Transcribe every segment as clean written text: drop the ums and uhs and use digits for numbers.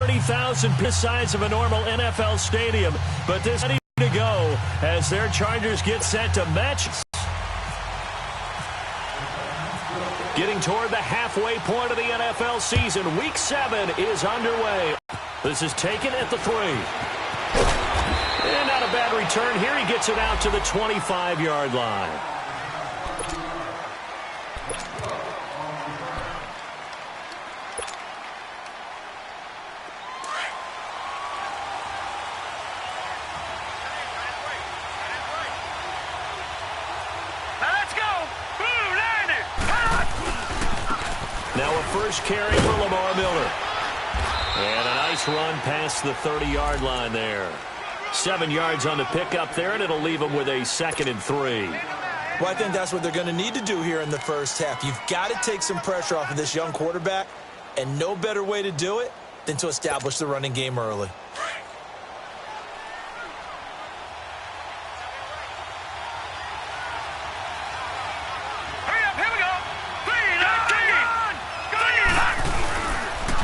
30,000 the size of a normal NFL stadium, but this ready to go as their Chargers get set to match. Getting toward the halfway point of the NFL season, Week 7 is underway. This is taken at the 3. And not a bad return here. He gets it out to the 25-yard line. Now a first carry for Lamar Miller. And a nice run past the 30-yard line there. 7 yards on the pickup there, and it'll leave them with a 2nd and 3. Well, I think that's what they're going to need to do here in the first half. You've got to take some pressure off of this young quarterback, and no better way to do it than to establish the running game early.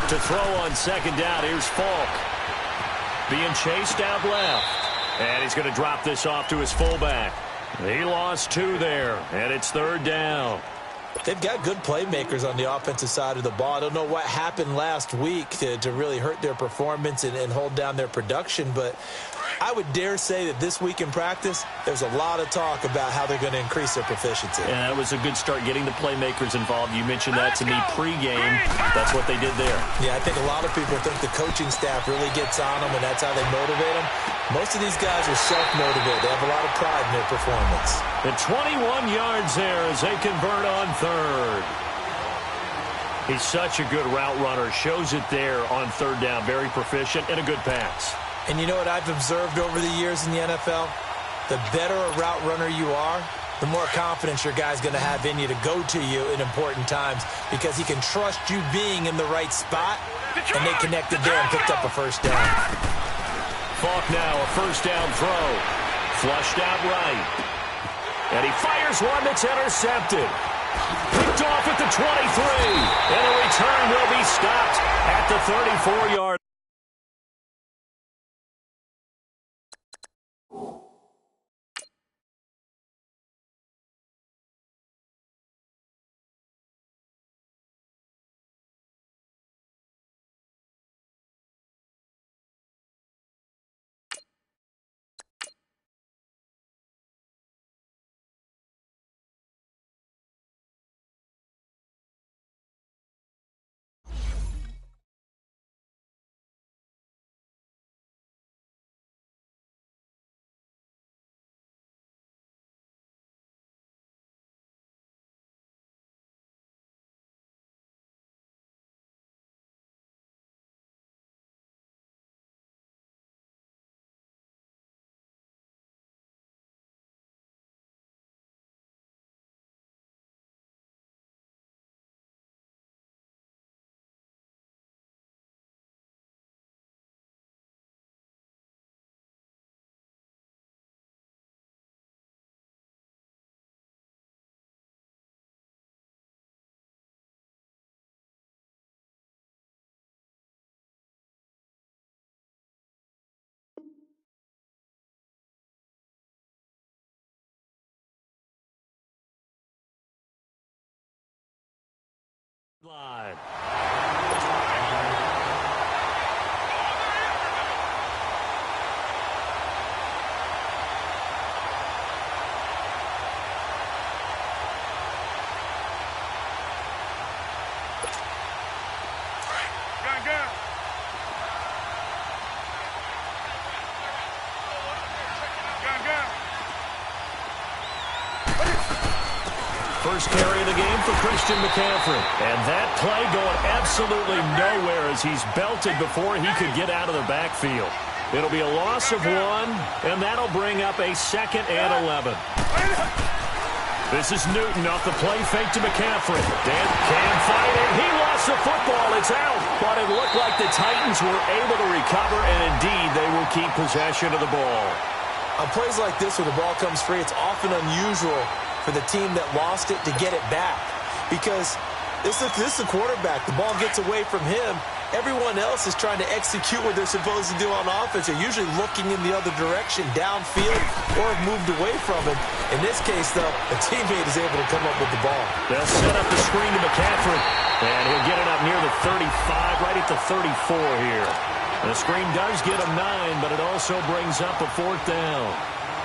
To throw on 2nd down, here's Falk. Being chased out left. And he's going to drop this off to his fullback. He lost 2 there, and it's 3rd down. They've got good playmakers on the offensive side of the ball. I don't know what happened last week to really hurt their performance and hold down their production, but I would dare say that this week in practice, there's a lot of talk about how they're going to increase their proficiency. Yeah, that was a good start getting the playmakers involved. You mentioned that to me pregame. That's what they did there. Yeah, I think a lot of people think the coaching staff really gets on them, and that's how they motivate them. Most of these guys are self-motivated. They have a lot of pride in their performance. And 21 yards there as they convert on 3rd. He's such a good route runner. Shows it there on 3rd down. Very proficient and a good pass. And you know what I've observed over the years in the NFL? The better a route runner you are, the more confidence your guy's going to have in you to go to you in important times because he can trust you being in the right spot, and they connected there and picked up a first down. Falk now, a first down throw. Flushed out right. And he fires one that's intercepted. Picked off at the 23. And the return will be stopped at the 34-yard. Line. First carry of the game for Christian McCaffrey. And that play going absolutely nowhere as he's belted before he could get out of the backfield. It'll be a loss of 1, and that'll bring up a 2nd and 11. This is Newton off the play fake to McCaffrey. Dan can fight it. He lost the football. It's out. But it looked like the Titans were able to recover, and indeed they will keep possession of the ball. On plays like this where the ball comes free, it's often unusual for the team that lost it to get it back. Because this is the quarterback. The ball gets away from him, everyone else is trying to execute what they're supposed to do on offense. They're usually looking in the other direction, downfield, or have moved away from him. In this case, though, a teammate is able to come up with the ball. They'll set up the screen to McCaffrey, and he'll get it up near the 35, right at the 34 here. The screen does get him 9, but it also brings up a 4th down.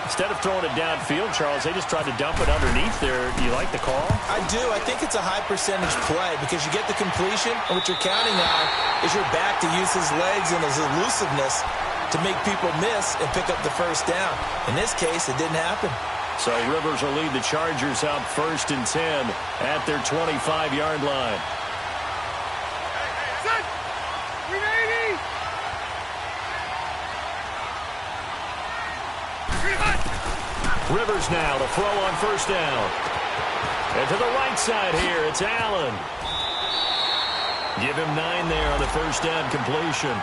Instead of throwing it downfield, Charles, they just tried to dump it underneath there. Do you like the call? I do. I think it's a high-percentage play because you get the completion, and what you're counting on is your back to use his legs and his elusiveness to make people miss and pick up the first down. In this case, it didn't happen. So Rivers will lead the Chargers up 1st and 10 at their 25-yard line. Rivers now to throw on 1st down. And to the right side here, it's Allen. Give him 9 there on the 1st down completion.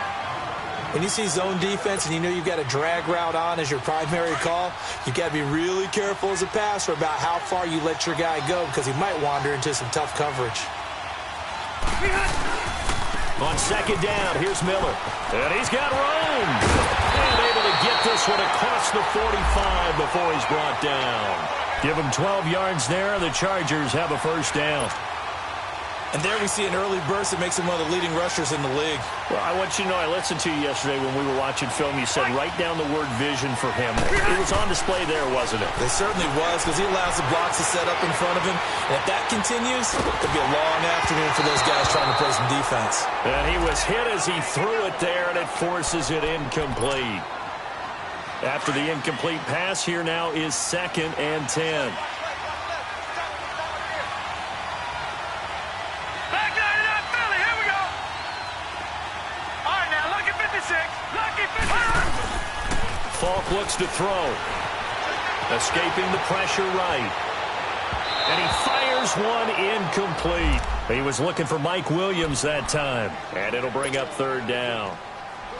When you see zone defense and you know you've got a drag route on as your primary call, you've got to be really careful as a passer about how far you let your guy go because he might wander into some tough coverage. On 2nd down, here's Miller. And he's got room. And able to get this one across the 45 before he's brought down. Give him 12 yards there. The Chargers have a 1st down. And there we see an early burst that makes him one of the leading rushers in the league. Well, I want you to know, I listened to you yesterday when we were watching film. You said write down the word vision for him. It was on display there, wasn't it? It certainly was because he allows the blocks to set up in front of him. And if that continues, it could be a long afternoon for those guys trying to play some defense. And he was hit as he threw it there, and it forces it incomplete. After the incomplete pass, here now is 2nd and 10. Falk looks to throw. Escaping the pressure right. And he fires one incomplete. He was looking for Mike Williams that time. And it'll bring up 3rd down.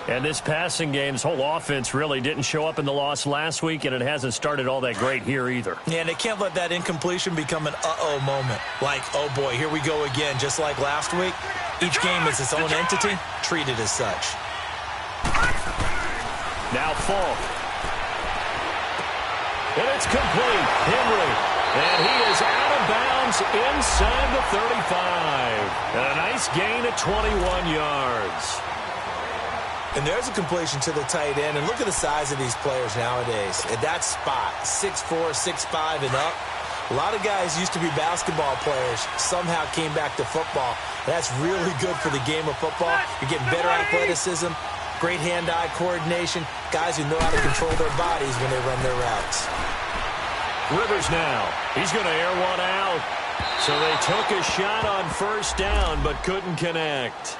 And this passing game, this whole offense really didn't show up in the loss last week, and it hasn't started all that great here either. Yeah, and they can't let that incompletion become an uh-oh moment. Like, oh boy, here we go again, just like last week. Each game is its own entity, treated as such. Now Falk. And it's complete. Henry. And he is out of bounds inside the 35. And a nice gain of 21 yards. And there's a completion to the tight end. And look at the size of these players nowadays. At that spot, 6'4", 6'5", and up. A lot of guys used to be basketball players, somehow came back to football. That's really good for the game of football. You're getting better athleticism, great hand-eye coordination, guys who know how to control their bodies when they run their routes. Rivers now. He's going to air one out. So they took a shot on 1st down but couldn't connect.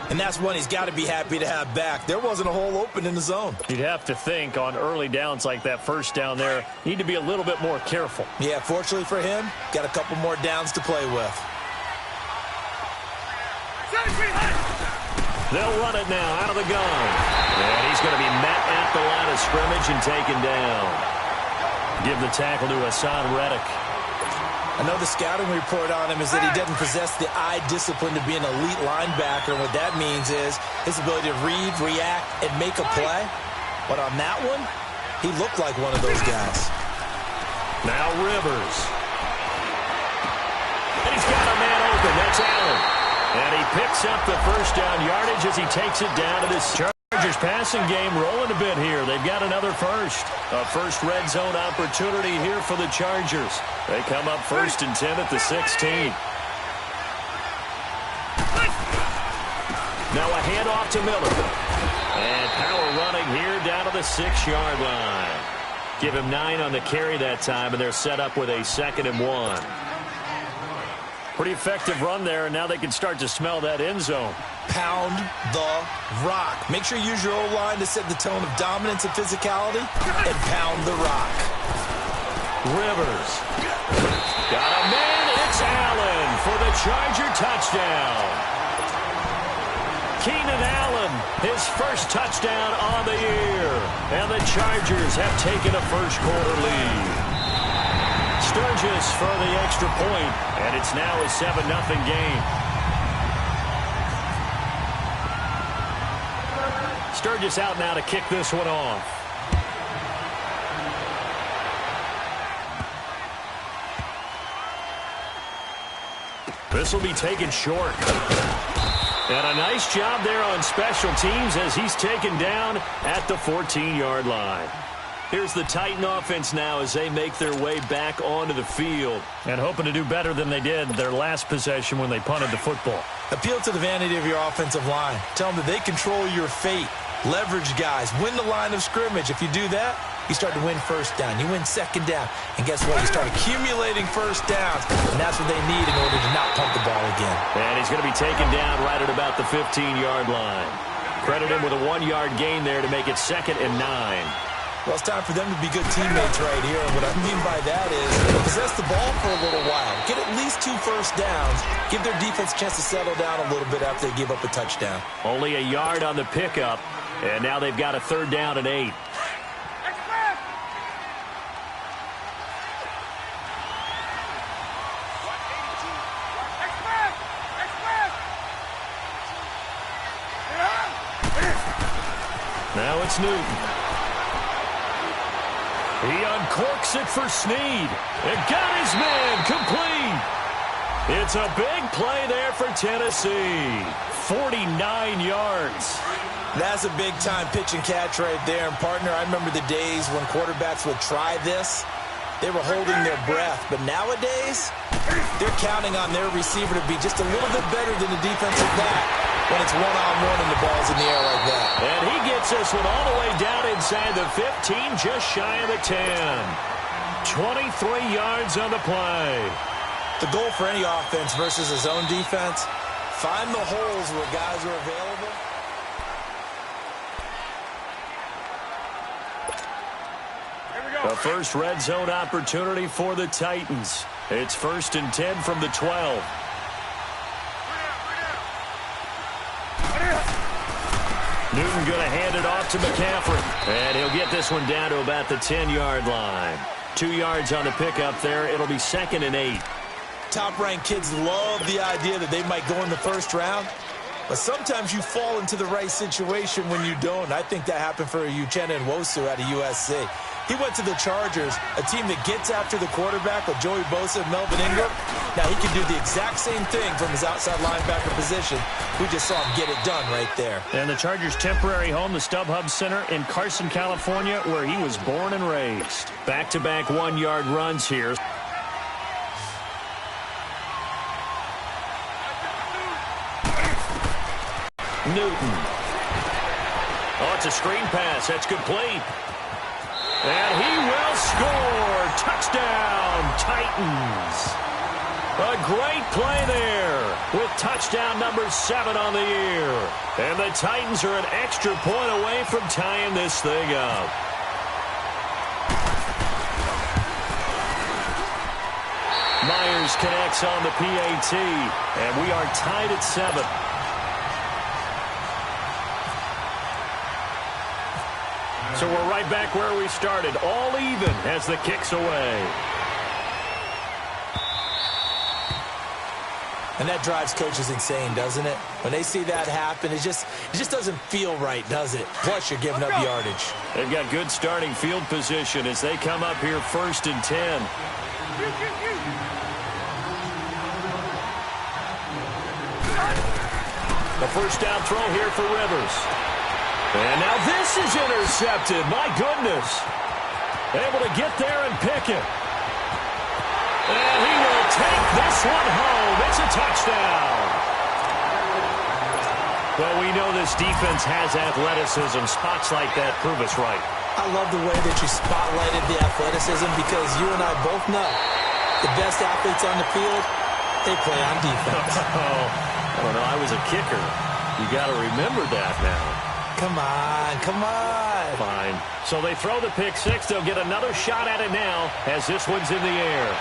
And that's one he's got to be happy to have back. There wasn't a hole open in the zone. You'd have to think on early downs like that 1st down there, you need to be a little bit more careful. Yeah, fortunately for him, got a couple more downs to play with. They'll run it now out of the gun. And he's going to be met at the line of scrimmage and taken down. Give the tackle to Hassan Reddick. I know the scouting report on him is that he doesn't possess the eye discipline to be an elite linebacker. And what that means is his ability to read, react, and make a play. But on that one, he looked like one of those guys. Now Rivers. And he's got a man open. That's Allen. And he picks up the 1st down yardage as he takes it down to this Chargers passing game rolling a bit here. They've got another first. A first red zone opportunity here for the Chargers. They come up 1st and 10 at the 16. Now a handoff to Miller. And power running here down to the 6-yard line. Give him 9 on the carry that time, and they're set up with a 2nd and 1. Pretty effective run there, and now they can start to smell that end zone. Pound the rock. Make sure you use your O-line to set the tone of dominance and physicality, and pound the rock. Rivers. Got a man. It's Allen for the Charger touchdown. Keenan Allen, his first touchdown on the year. And the Chargers have taken a first-quarter lead. Sturgis for the extra point, and it's now a 7-0 game. Sturgis out now to kick this one off. This will be taken short. And a nice job there on special teams as he's taken down at the 14-yard line. Here's the Titan offense now as they make their way back onto the field. And hoping to do better than they did their last possession when they punted the football. Appeal to the vanity of your offensive line. Tell them that they control your fate. Leverage guys. Win the line of scrimmage. If you do that, you start to win first down. You win second down. And guess what? You start accumulating first downs. And that's what they need in order to not punt the ball again. And he's going to be taken down right at about the 15-yard line. Credit him with a 1-yard gain there to make it 2nd and 9. Well, it's time for them to be good teammates right here. And what I mean by that is possess the ball for a little while. Get at least 2 first downs. Give their defense a chance to settle down a little bit after they give up a touchdown. Only a yard on the pickup. And now they've got a 3rd down and 8. Now it's Newton. He uncorks it for Snead. And got his man complete. It's a big play there for Tennessee. 49 yards. That's a big-time pitch and catch right there. And, partner, I remember the days when quarterbacks would try this. They were holding their breath. But nowadays, they're counting on their receiver to be just a little bit better than the defensive back when it's one-on-one and the ball's in the air like that. And he gets this one all the way down inside the 15, just shy of the 10. 23 yards on the play. The goal for any offense versus a zone defense, find the holes where guys are available. A first red zone opportunity for the Titans. It's 1st and 10 from the 12. Newton going to hand it off to McCaffrey. And he'll get this one down to about the 10-yard line. 2 yards on the pickup there. It'll be 2nd and 8. Top-ranked kids love the idea that they might go in the first round. But sometimes you fall into the right situation when you don't. I think that happened for Uchenna Nwosu out of USC. He went to the Chargers, a team that gets after the quarterback with Joey Bosa and Melvin Ingram. Now, he can do the exact same thing from his outside linebacker position. We just saw him get it done right there. And the Chargers' temporary home, the StubHub Center in Carson, California, where he was born and raised. Back-to-back 1-yard runs here. Newton. Oh, it's a screen pass. That's complete. And he will score. Touchdown, Titans. A great play there with touchdown number 7 on the year. And the Titans are an extra point away from tying this thing up. Myers connects on the PAT, and we are tied at 7. So we're right back where we started, all even as the kick's away. And that drives coaches insane, doesn't it? When they see that happen, it just doesn't feel right, does it? Plus, you're giving up yardage. They've got good starting field position as they come up here 1st and 10. The first down throw here for Rivers. And now this is intercepted. My goodness. Able to get there and pick it. And he will take this one home. It's a touchdown. Well, we know this defense has athleticism. Spots like that prove us right. I love the way that you spotlighted the athleticism because you and I both know the best athletes on the field, they play on defense. I don't know. I was a kicker. You got to remember that now. Come on, come on. Fine. So they throw the pick 6. They'll get another shot at it now as this one's in the air.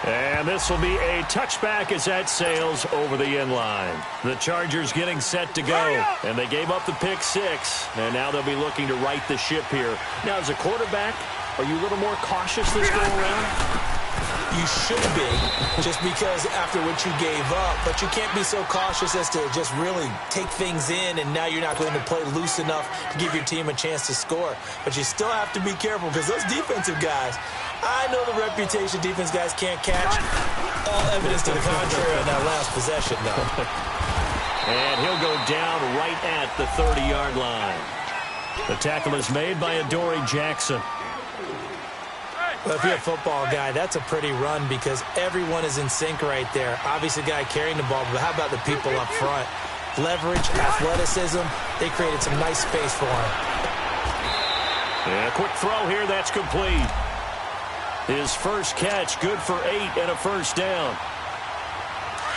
And this will be a touchback as that sails over the end line. The Chargers getting set to go. And they gave up the pick 6. And now they'll be looking to right the ship here. Now, as a quarterback, are you a little more cautious this go around? You should be, just because after what you gave up. But you can't be so cautious as to just really take things in, and now you're not going to play loose enough to give your team a chance to score. But you still have to be careful, because those defensive guys, I know the reputation defense guys can't catch. All evidence to the contrary on that last possession, though. And he'll go down right at the 30-yard line. The tackle is made by Adoree Jackson. Well, if you're a football guy, that's a pretty run because everyone is in sync right there. Obviously, the guy carrying the ball, but how about the people up front? Leverage, athleticism, they created some nice space for him. And a quick throw here, that's complete. His first catch, good for 8 and a first down.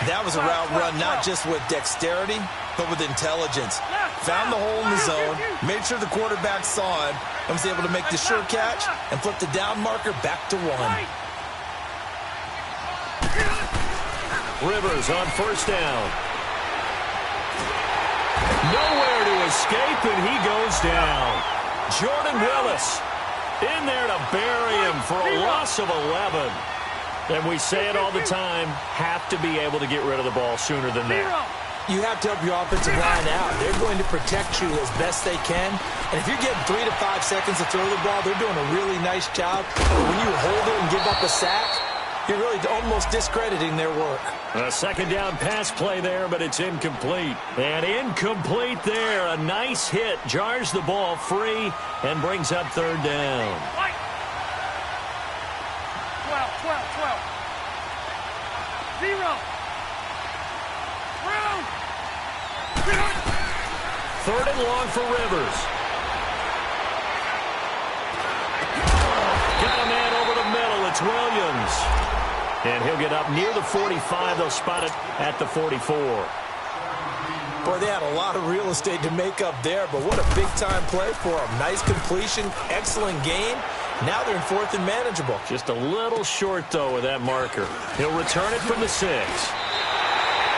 That was a route run not just with dexterity, but with intelligence. Found the hole in the zone, made sure the quarterback saw him, and was able to make the sure catch and flip the down marker back to 1. Rivers on first down. Nowhere to escape, and he goes down. Jordan Willis in there to bury him for a loss of 11. And we say it all the time, have to be able to get rid of the ball sooner than that. You have to help your offensive line out. They're going to protect you as best they can. And if you're getting 3 to 5 seconds to throw the ball, they're doing a really nice job. But when you hold it and give up a sack, you're really almost discrediting their work. A second down pass play there, but it's incomplete. And incomplete there. A nice hit. Jars the ball free and brings up third down. 12. 0. Third and long for Rivers. Got a man over the middle. It's Williams. And he'll get up near the 45. They'll spot it at the 44. Boy, they had a lot of real estate to make up there, but what a big-time play for them. Nice completion, excellent game. Now they're in fourth and manageable. Just a little short, though, with that marker. He'll return it from the 6.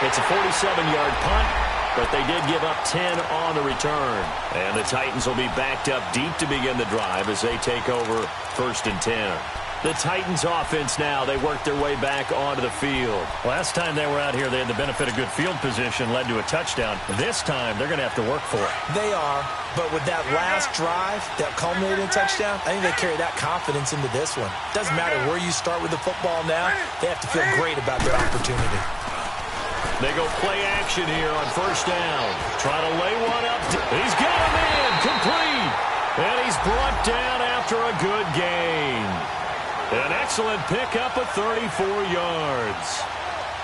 It's a 47-yard punt, but they did give up 10 on the return. And the Titans will be backed up deep to begin the drive as they take over first and 10. The Titans offense now, they work their way back onto the field. Last time they were out here, they had the benefit of good field position, led to a touchdown. This time, they're going to have to work for it. They are, but with that last drive that culminated in a touchdown, I think they carry that confidence into this one. Doesn't matter where you start with the football now, they have to feel great about their opportunity. They go play action here on first down. Try to lay one up. He's got a man, complete. And he's brought down after a good gain. An excellent pickup of 34 yards.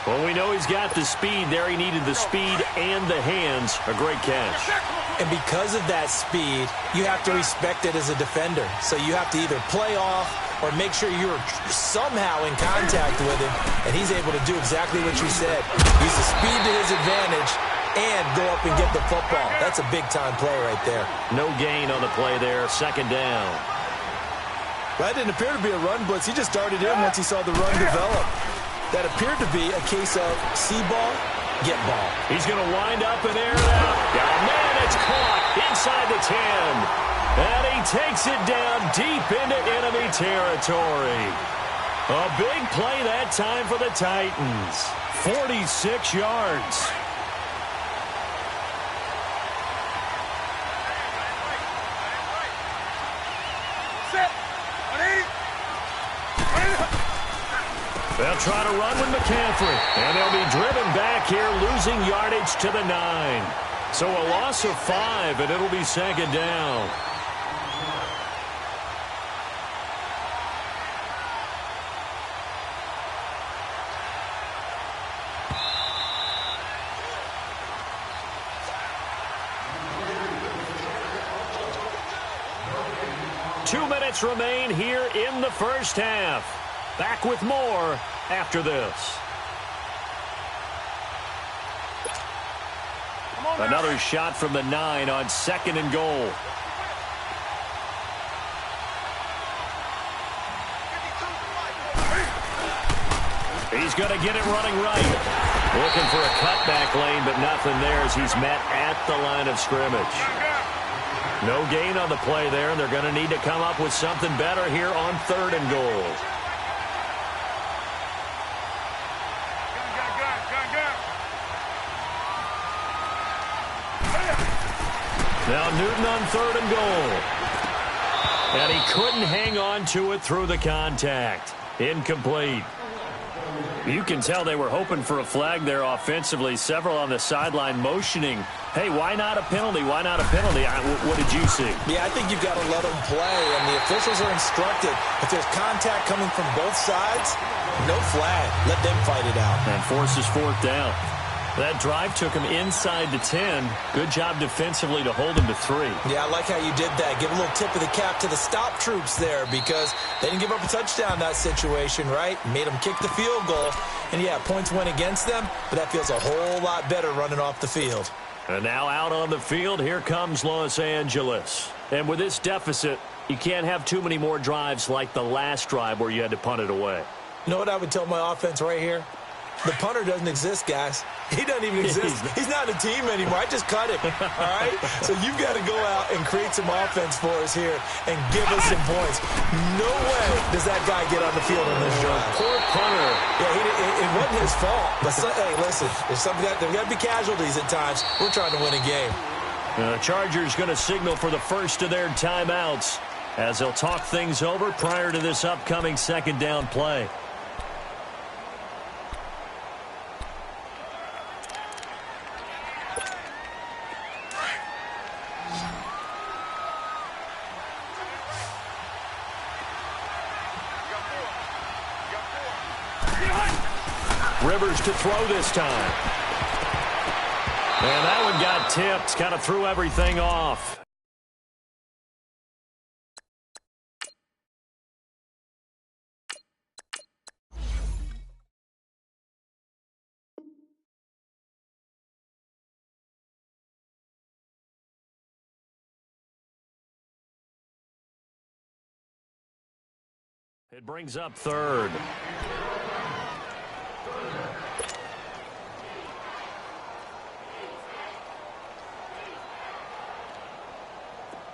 Well, we know he's got the speed there. He needed the speed and the hands. A great catch. And because of that speed, you have to respect it as a defender. So you have to either play off or make sure you're somehow in contact with him, and he's able to do exactly what you said. Use the speed to his advantage and go up and get the football. That's a big-time play right there. No gain on the play there. Second down. Well, that didn't appear to be a run blitz. He just darted in once he saw the run develop. That appeared to be a case of see ball, get ball. He's going to wind up and air it out. Oh, man, it's caught inside the 10. And he takes it down deep into enemy territory. A big play that time for the Titans. 46 yards. They'll try to run with McCaffrey. And they'll be driven back here, losing yardage to the 9. So a loss of 5, and it'll be second down. Two minutes remain here in the first half. Back with more after this. Another shot from the 9 on second and goal. He's going to get it running right. Looking for a cutback lane, but nothing there as he's met at the line of scrimmage. No gain on the play there, and they're going to need to come up with something better here on third and goal. Now Newton on 3rd and goal. And he couldn't hang on to it through the contact. Incomplete. You can tell they were hoping for a flag there offensively. Several on the sideline motioning, hey, why not a penalty? Why not a penalty? What did you see? Yeah, I think you've got to let them play, and the officials are instructed. If there's contact coming from both sides, no flag. Let them fight it out. And forces 4th down. That drive took him inside the 10. Good job defensively to hold him to 3. Yeah, I like how you did that. Give a little tip of the cap to the stop troops there because they didn't give up a touchdown in that situation, right? Made them kick the field goal. And, yeah, points went against them, but that feels a whole lot better running off the field. And now out on the field, here comes Los Angeles. And with this deficit, you can't have too many more drives like the last drive where you had to punt it away. You know what I would tell my offense right here? The punter doesn't exist, guys. He doesn't even exist. He's not a team anymore. I just cut him, all right? So you've got to go out and create some offense for us here and give us some points. No way does that guy get on the field on this drive. Poor punter. Yeah, it wasn't his fault. But, hey, listen, there's got to be casualties at times. We're trying to win a game. The Chargers going to signal for the first of their timeouts as they'll talk things over prior to this upcoming 2nd down play. Rivers to throw this time. And that one got tipped. Kind of threw everything off. It brings up 3rd.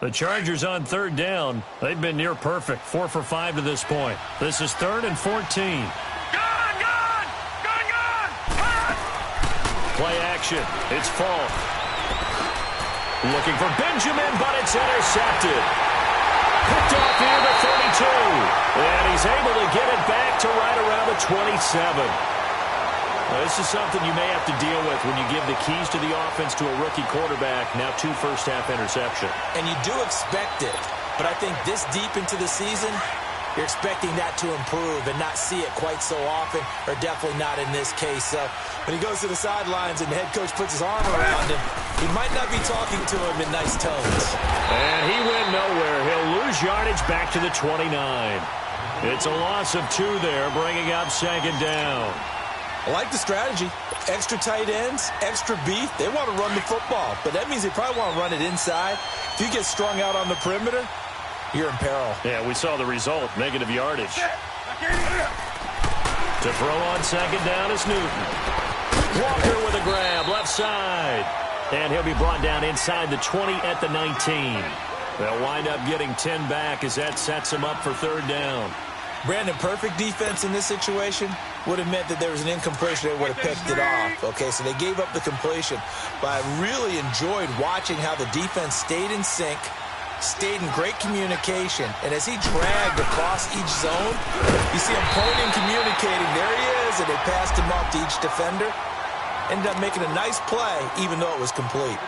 The Chargers on 3rd down. They've been near perfect. 4 for 5 to this point. This is 3rd and 14. Gun! Play action. It's Falk. Looking for Benjamin, but it's intercepted. Picked off near the 32. And he's able to get it back to right around the 27. Well, this is something you may have to deal with when you give the keys to the offense to a rookie quarterback. Now 2 first-half interceptions. And you do expect it. But I think this deep into the season, you're expecting that to improve and not see it quite so often, or definitely not in this case. So when he goes to the sidelines and the head coach puts his arm around him, he might not be talking to him in nice tones. And he went nowhere. He'll lose yardage back to the 29. It's a loss of 2 there, bringing up 2nd down. I like the strategy. Extra tight ends, extra beef. They want to run the football, but that means they probably want to run it inside. If you get strung out on the perimeter, you're in peril. Yeah, we saw the result, negative yardage. To throw on 2nd down is Newton. Walker with a grab, left side. And he'll be brought down inside the 20 at the 19. They'll wind up getting 10 back as that sets them up for 3rd down. Brandon, perfect defense in this situation would have meant that there was an incompletion. They would have picked it off. Okay, so they gave up the completion. But I really enjoyed watching how the defense stayed in sync, stayed in great communication. And as he dragged across each zone, you see him pointing, communicating. There he is, and they passed him off to each defender. Ended up making a nice play, even though it was complete.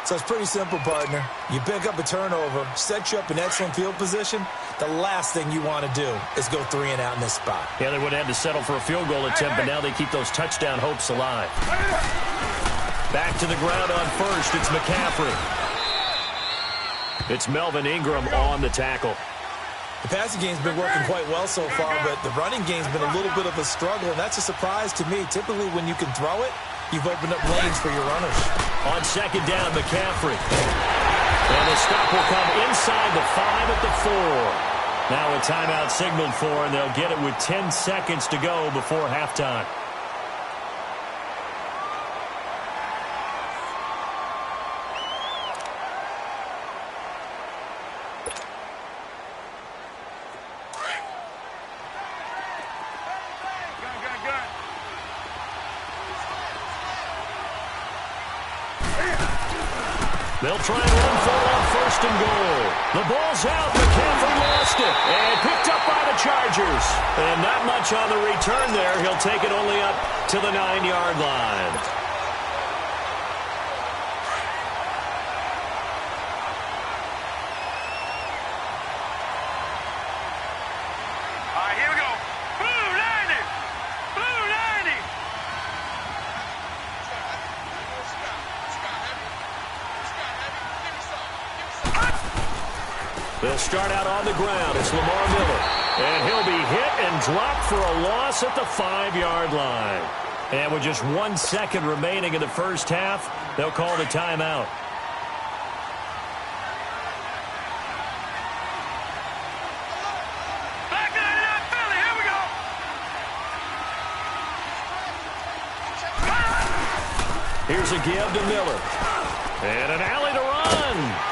So it's pretty simple, partner. You pick up a turnover, set you up in excellent field position. The last thing you want to do is go 3 and out in this spot. Yeah, they would have had to settle for a field goal attempt, but now they keep those touchdown hopes alive. Back to the ground on 1st. It's McCaffrey. It's Melvin Ingram on the tackle. The passing game's been working quite well so far, but the running game's been a little bit of a struggle, and that's a surprise to me. Typically, when you can throw it, you've opened up lanes for your runners. On 2nd down, McCaffrey. And the stop will come inside the 5 at the 4. Now a timeout signaled for, and they'll get it with 10 seconds to go before halftime. They'll try and run for it on first and goal. The ball's out. McCaffrey lost it. And picked up by the Chargers. And not much on the return there. He'll take it only up to the 9-yard line. All right, here we go. Blue 90. Blue 90. They'll start out on the ground. It's Lamar Miller. And he'll be hit and dropped for a loss at the 5-yard line. And with just 1 second remaining in the first half, they'll call the timeout. Back in it, Philly. Here we go. Here's a give to Miller. And an alley to run.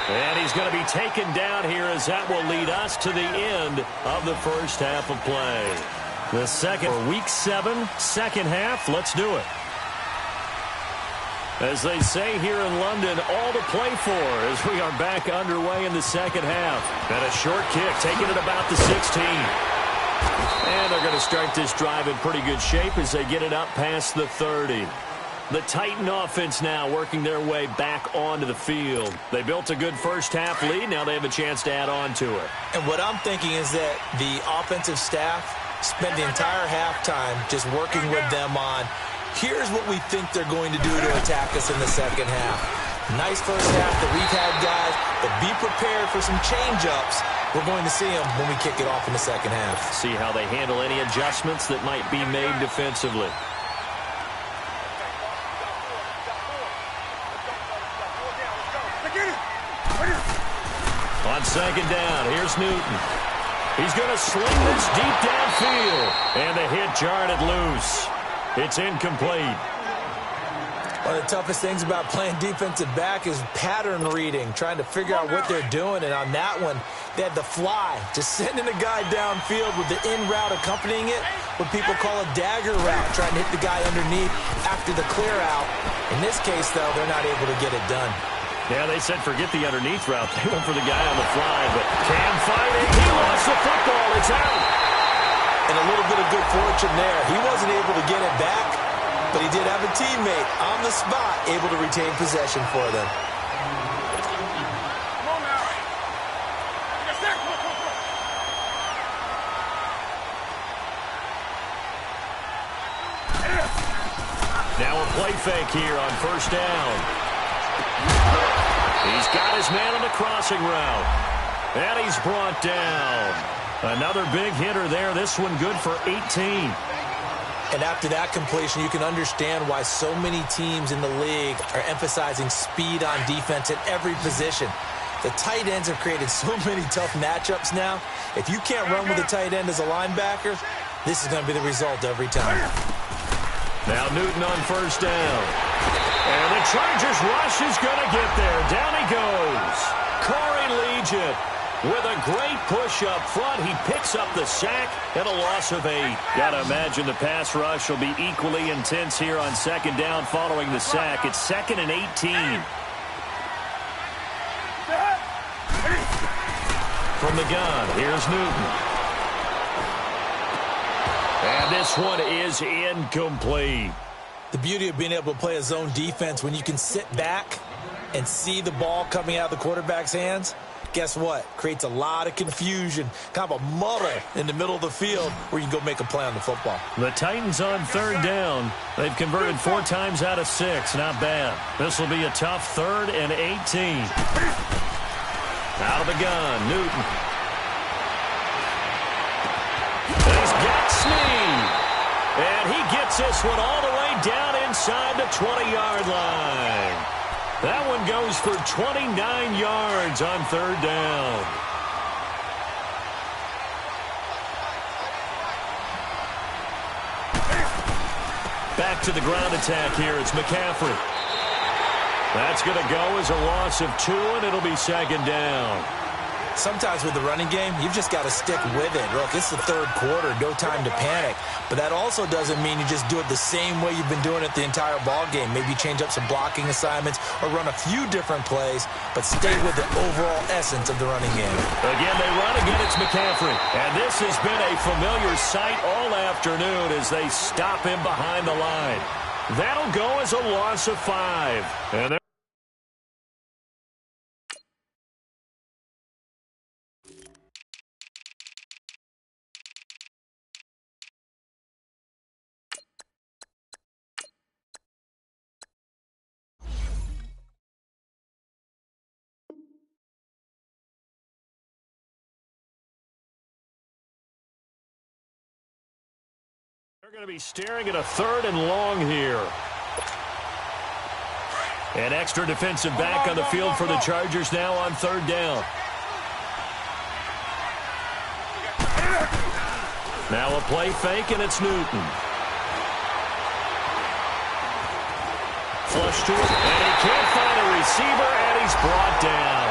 And he's going to be taken down here as that will lead us to the end of the first half of play. The second for Week 7, second half. Let's do it. As they say here in London, all to play for as we are back underway in the second half. And a short kick taking it about the 16. And they're going to start this drive in pretty good shape as they get it up past the 30. The Titan offense now working their way back onto the field. They built a good first-half lead. Now they have a chance to add on to it. And what I'm thinking is that the offensive staff spent the entire halftime just working with them on, here's what we think they're going to do to attack us in the second half. Nice first half that we've had, guys, but be prepared for some change-ups. We're going to see them when we kick it off in the second half. See how they handle any adjustments that might be made defensively. On second down, here's Newton. He's going to sling this deep downfield. And the hit jarred it loose. It's incomplete. One of the toughest things about playing defensive back is pattern reading, trying to figure out what they're doing. And on that one, they had the fly, just sending a guy downfield with the in route accompanying it, what people call a dagger route, trying to hit the guy underneath after the clear out. In this case, though, they're not able to get it done. Yeah, they said forget the underneath route. They went for the guy on the fly, but Cam fighting. He lost the football. It's out. And a little bit of good fortune there. He wasn't able to get it back, but he did have a teammate on the spot able to retain possession for them. Come on now. Yes, sir. Now a play fake here on first down. He's got his man on the crossing route. And he's brought down. Another big hitter there. This one good for 18. And after that completion, you can understand why so many teams in the league are emphasizing speed on defense at every position. The tight ends have created so many tough matchups now. If you can't run with a tight end as a linebacker, this is going to be the result every time. Now Newton on first down. And the Chargers rush is going to get there. Down he goes. Corey Legion with a great push up front. He picks up the sack and a loss of 8. Got to imagine the pass rush will be equally intense here on second down following the sack. It's 2nd and 18. From the gun, here's Newton. And this one is incomplete. The beauty of being able to play a zone defense when you can sit back and see the ball coming out of the quarterback's hands, guess what? Creates a lot of confusion, kind of a muddle in the middle of the field where you can go make a play on the football. The Titans on third down. They've converted 4 times out of 6. Not bad. This will be a tough 3rd and 18. Out of the gun, Newton. And he's got Snead. And he gets this one all the way down inside the 20-yard line. That one goes for 29 yards on third down. Back to the ground attack here. It's McCaffrey. That's going to go as a loss of 2, and it'll be second down. Sometimes with the running game, you've just got to stick with it. Look, it's the third quarter, no time to panic. But that also doesn't mean you just do it the same way you've been doing it the entire ball game. Maybe change up some blocking assignments or run a few different plays, but stay with the overall essence of the running game. Again, they run again. It's McCaffrey. And this has been a familiar sight all afternoon as they stop him behind the line. That'll go as a loss of 5. And they're going to be staring at a 3rd and long here. An extra defensive back on the field for the Chargers now on 3rd down. Now a play fake, and it's Newton. Flush to it, and he can't find a receiver, and he's brought down.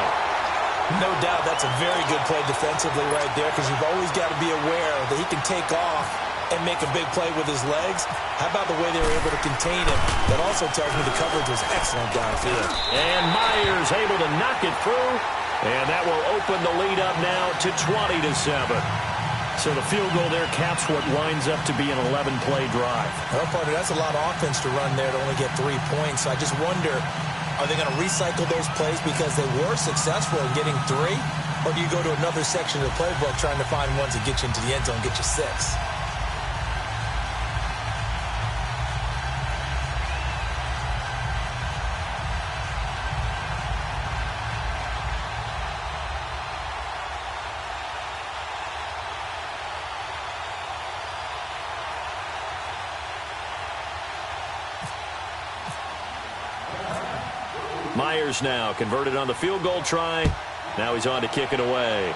No doubt that's a very good play defensively right there, because you've always got to be aware that he can take off and make a big play with his legs. How about the way they were able to contain him? That also tells me the coverage was excellent downfield. And Myers able to knock it through, and that will open the lead up now to 20-7. So the field goal there caps what winds up to be an 11-play drive. Well, partner, that's a lot of offense to run there to only get 3 points. So I just wonder, are they going to recycle those plays because they were successful in getting 3? Or do you go to another section of the playbook trying to find ones that get you into the end zone and get you 6? Myers now converted on the field goal try. Now he's on to kick it away.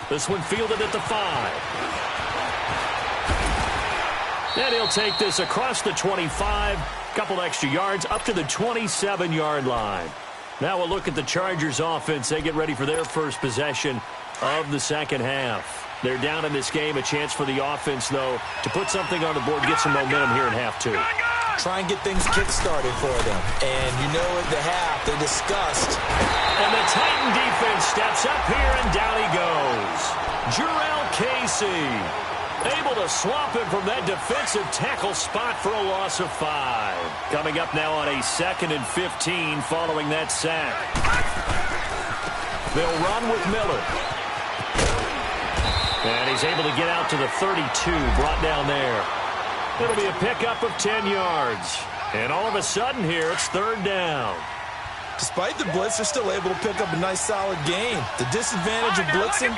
This one fielded at the 5. And he'll take this across the 25. Couple extra yards up to the 27-yard line. Now we'll look at the Chargers offense. They get ready for their first possession of the second half. They're down in this game. A chance for the offense, though, to put something on the board, get some momentum here in half 2. Try and get things kick-started for them. And you know at the half, they discussed. And the Titan defense steps up here, and down he goes. Jurrell Casey able to swap him from that defensive tackle spot for a loss of 5. Coming up now on a 2nd and 15 following that sack. They'll run with Miller. And he's able to get out to the 32, brought down there. It'll be a pickup of 10 yards. And all of a sudden here, it's 3rd down. Despite the blitz, they're still able to pick up a nice, solid gain. The disadvantage of blitzing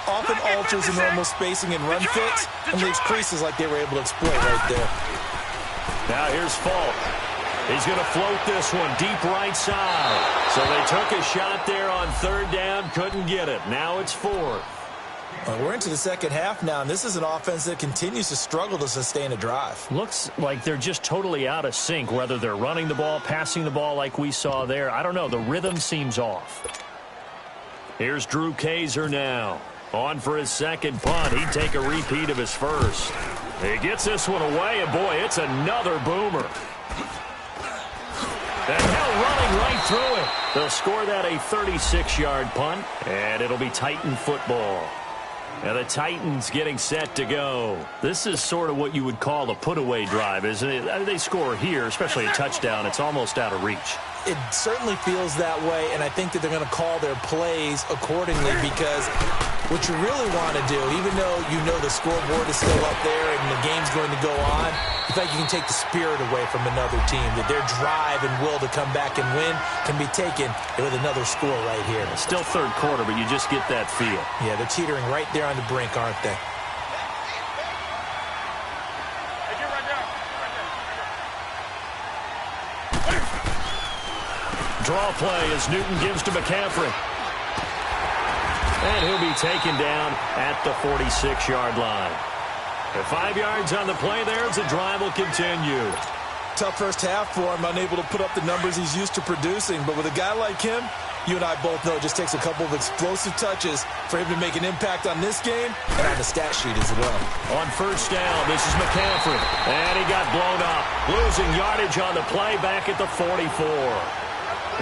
often alters the normal spacing and run fits and leaves creases like they were able to exploit right there. Now here's Falk. He's going to float this one deep right side. So they took a shot there on 3rd down, couldn't get it. Now it's 4th. We're into the second half now, and this is an offense that continues to struggle to sustain a drive. Looks like they're just totally out of sync, whether they're running the ball, passing the ball like we saw there. I don't know. The rhythm seems off. Here's Drew Kaiser now. On for his second punt. He'd take a repeat of his first. He gets this one away, and boy, it's another boomer. And now running right through it. They'll score that a 36-yard punt, and it'll be Titan football. And the Titans getting set to go. This is sort of what you would call a put-away drive, isn't it? They score here, especially a touchdown. It's almost out of reach. It certainly feels that way, and I think that they're going to call their plays accordingly because what you really want to do, even though you know the scoreboard is still up there and the game's going to go on, you think you can take the spirit away from another team, that their drive and will to come back and win can be taken with another score right here. It's still 3rd quarter, but you just get that feel. Yeah, they're teetering right there on the brink, aren't they? Draw play as Newton gives to McCaffrey. And he'll be taken down at the 46-yard line. And 5 yards on the play there as the drive will continue. Tough first half for him, unable to put up the numbers he's used to producing. But with a guy like him, You and I both know it just takes a couple of explosive touches for him to make an impact on this game and on the stat sheet as well. On first down, this is McCaffrey. And he got blown up. Losing yardage on the play back at the 44.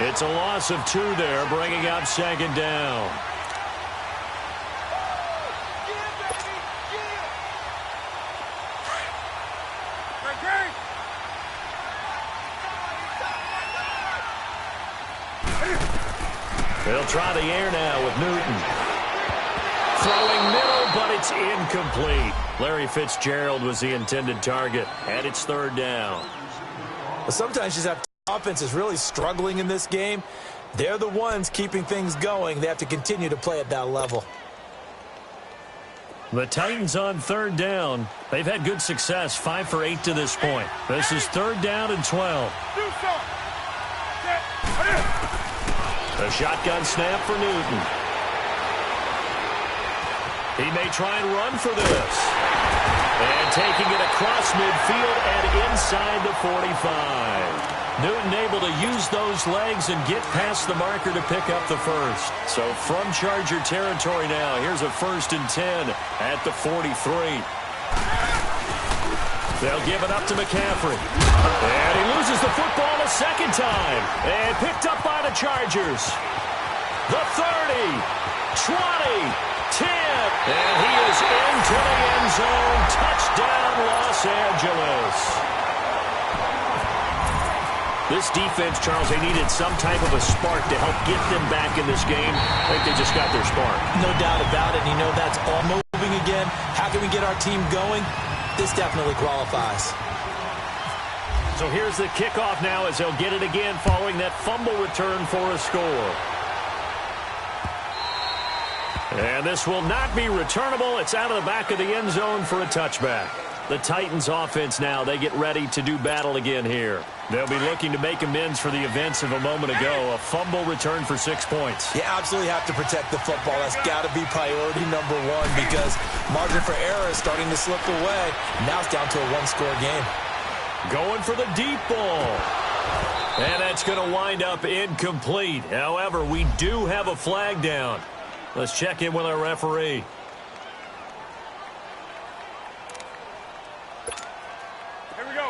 It's a loss of 2 there, bringing up second down. They'll try the air now with Newton. Throwing middle, but it's incomplete. Larry Fitzgerald was the intended target, and it's third down. But sometimes you just have offenses really struggling in this game. They're the ones keeping things going. They have to continue to play at that level. The Titans on third down. They've had good success, 5 for 8 to this point. This is third down and 12. A shotgun snap for Newton. He may try and run for this. And taking it across midfield and inside the 45. Newton able to use those legs and get past the marker to pick up the first. So from Charger territory now, here's a 1st and 10 at the 43. They'll give it up to McCaffrey. And he loses the football a second time. And picked up by the Chargers. The 30, 20, 10. And he is into the end zone. Touchdown, Los Angeles. This defense, Charles, they needed some type of a spark to help get them back in this game. I think they just got their spark. No doubt about it. You know, that's all moving again. How can we get our team going? This definitely qualifies. So here's the kickoff now as they'll get it again following that fumble return for a score. And this will not be returnable. It's out of the back of the end zone for a touchback. The Titans offense now, they get ready to do battle again here. They'll be looking to make amends for the events of a moment ago. A fumble return for 6 points. You absolutely have to protect the football. That's got to be priority number 1 because margin for error is starting to slip away. Now it's down to a 1-score game. Going for the deep ball. And that's going to wind up incomplete. However, we do have a flag down. Let's check in with our referee. Here we go.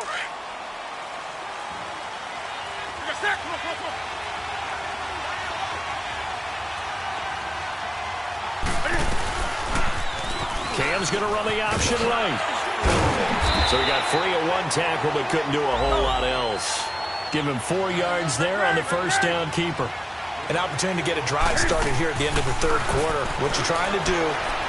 Cam's going to run the option right. So he got free of 1 tackle but couldn't do a whole lot else. Give him 4 yards there on the first down keeper. An opportunity to get a drive started here at the end of the third quarter. What you're trying to do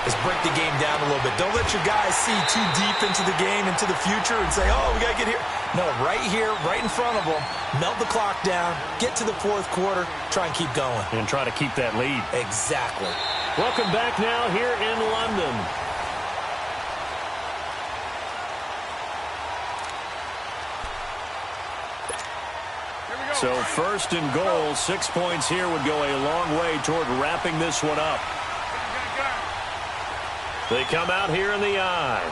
is break the game down a little bit. Don't let your guys see too deep into the game, into the future, and say, oh, we got to get here. No, right here, right in front of them, melt the clock down, get to the fourth quarter, try and keep going. And try to keep that lead. Exactly. Welcome back now here in London. So first and goal, 6 points here would go a long way toward wrapping this one up. They come out here in the eye.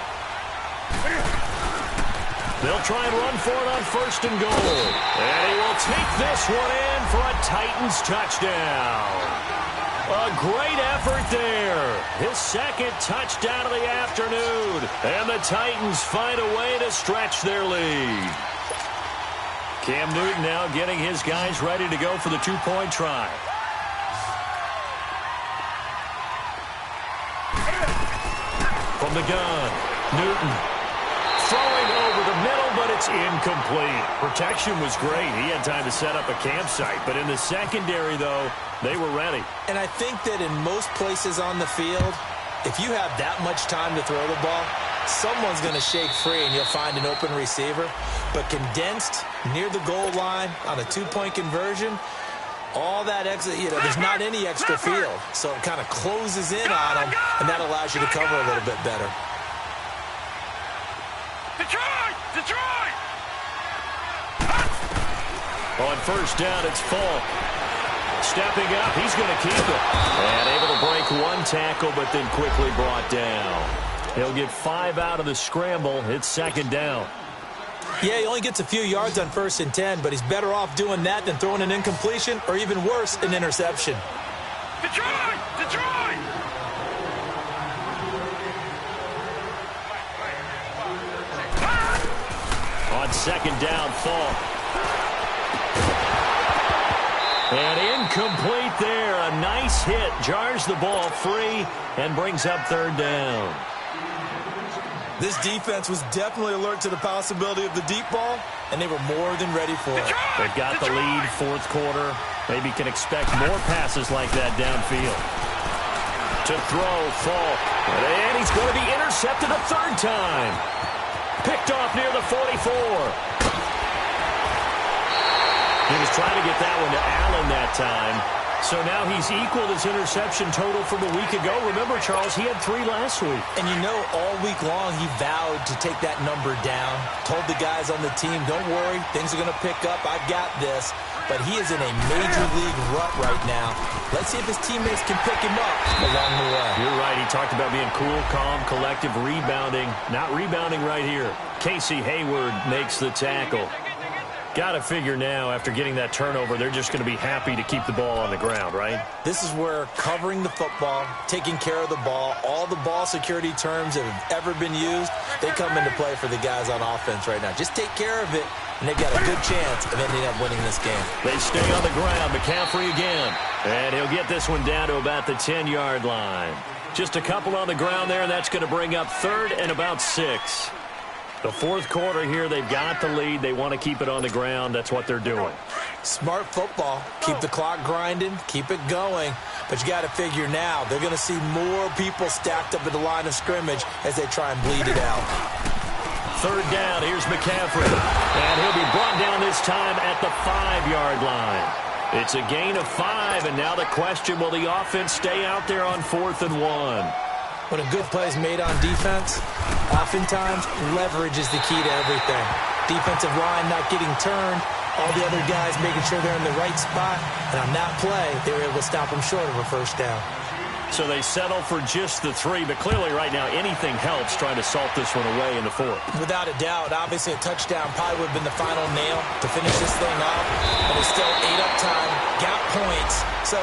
They'll try and run for it on first and goal. And he will take this one in for a Titans touchdown. A great effort there. His second touchdown of the afternoon. And the Titans find a way to stretch their lead. Cam Newton now getting his guys ready to go for the 2-point try. From the gun, Newton throwing over the middle, but it's incomplete. Protection was great. He had time to set up a campsite, but in the secondary, though, they were ready. And I think that in most places on the field, if you have that much time to throw the ball, someone's going to shake free and you'll find an open receiver. But condensed near the goal line on a 2-point conversion, all that extra, there's not any extra field. So it kind of closes in on them, and that allows you to cover a little bit better. Detroit! On first down, it's Falk. Stepping up, he's going to keep it. And able to break 1 tackle, but then quickly brought down. He'll get 5 out of the scramble. It's second down. Yeah, he only gets a few yards on 1st and 10, but he's better off doing that than throwing an incompletion or even worse, an interception. Detroit! Detroit! On 2nd down, Falk. And incomplete there. A nice hit. Jars the ball free and brings up 3rd down. This defense was definitely alert to the possibility of the deep ball, and they were more than ready for it. They've got the lead, 4th quarter. Maybe can expect more passes like that downfield. To throw, Falk. And he's going to be intercepted a 3rd time. Picked off near the 44. He was trying to get that one to Allen that time. So now he's equaled his interception total from a week ago. Remember, Charles, he had 3 last week. And you know, all week long, he vowed to take that number down. Told the guys on the team, don't worry, things are going to pick up. I've got this. But he is in a major league rut right now. Let's see if his teammates can pick him up along the way. You're right. He talked about being cool, calm, collective, rebounding. Not rebounding right here. Casey Hayward makes the tackle. Got to figure now, after getting that turnover, they're just going to be happy to keep the ball on the ground, right? This is where covering the football, taking care of the ball, all the ball security terms that have ever been used, they come into play for the guys on offense right now. Just take care of it, and they've got a good chance of ending up winning this game. They stay on the ground. McCaffrey again. And he'll get this one down to about the 10-yard line. Just a couple on the ground there, and that's going to bring up 3rd and about 6. The 4th quarter here, they've got the lead. They want to keep it on the ground. That's what they're doing. Smart football. Keep the clock grinding. Keep it going. But you got to figure now, they're going to see more people stacked up at the line of scrimmage as they try and bleed it out. 3rd down. Here's McCaffrey. And he'll be brought down this time at the 5-yard line. It's a gain of 5, and now the question, will the offense stay out there on 4th and 1? When a good play is made on defense, oftentimes leverage is the key to everything. Defensive line not getting turned, all the other guys making sure they're in the right spot, and on that play, they were able to stop them short of a 1st down. So they settle for just the 3, but clearly right now anything helps trying to salt this one away in the 4th. Without a doubt, obviously a touchdown probably would have been the final nail to finish this thing off, but it's still 8 up time, got points, so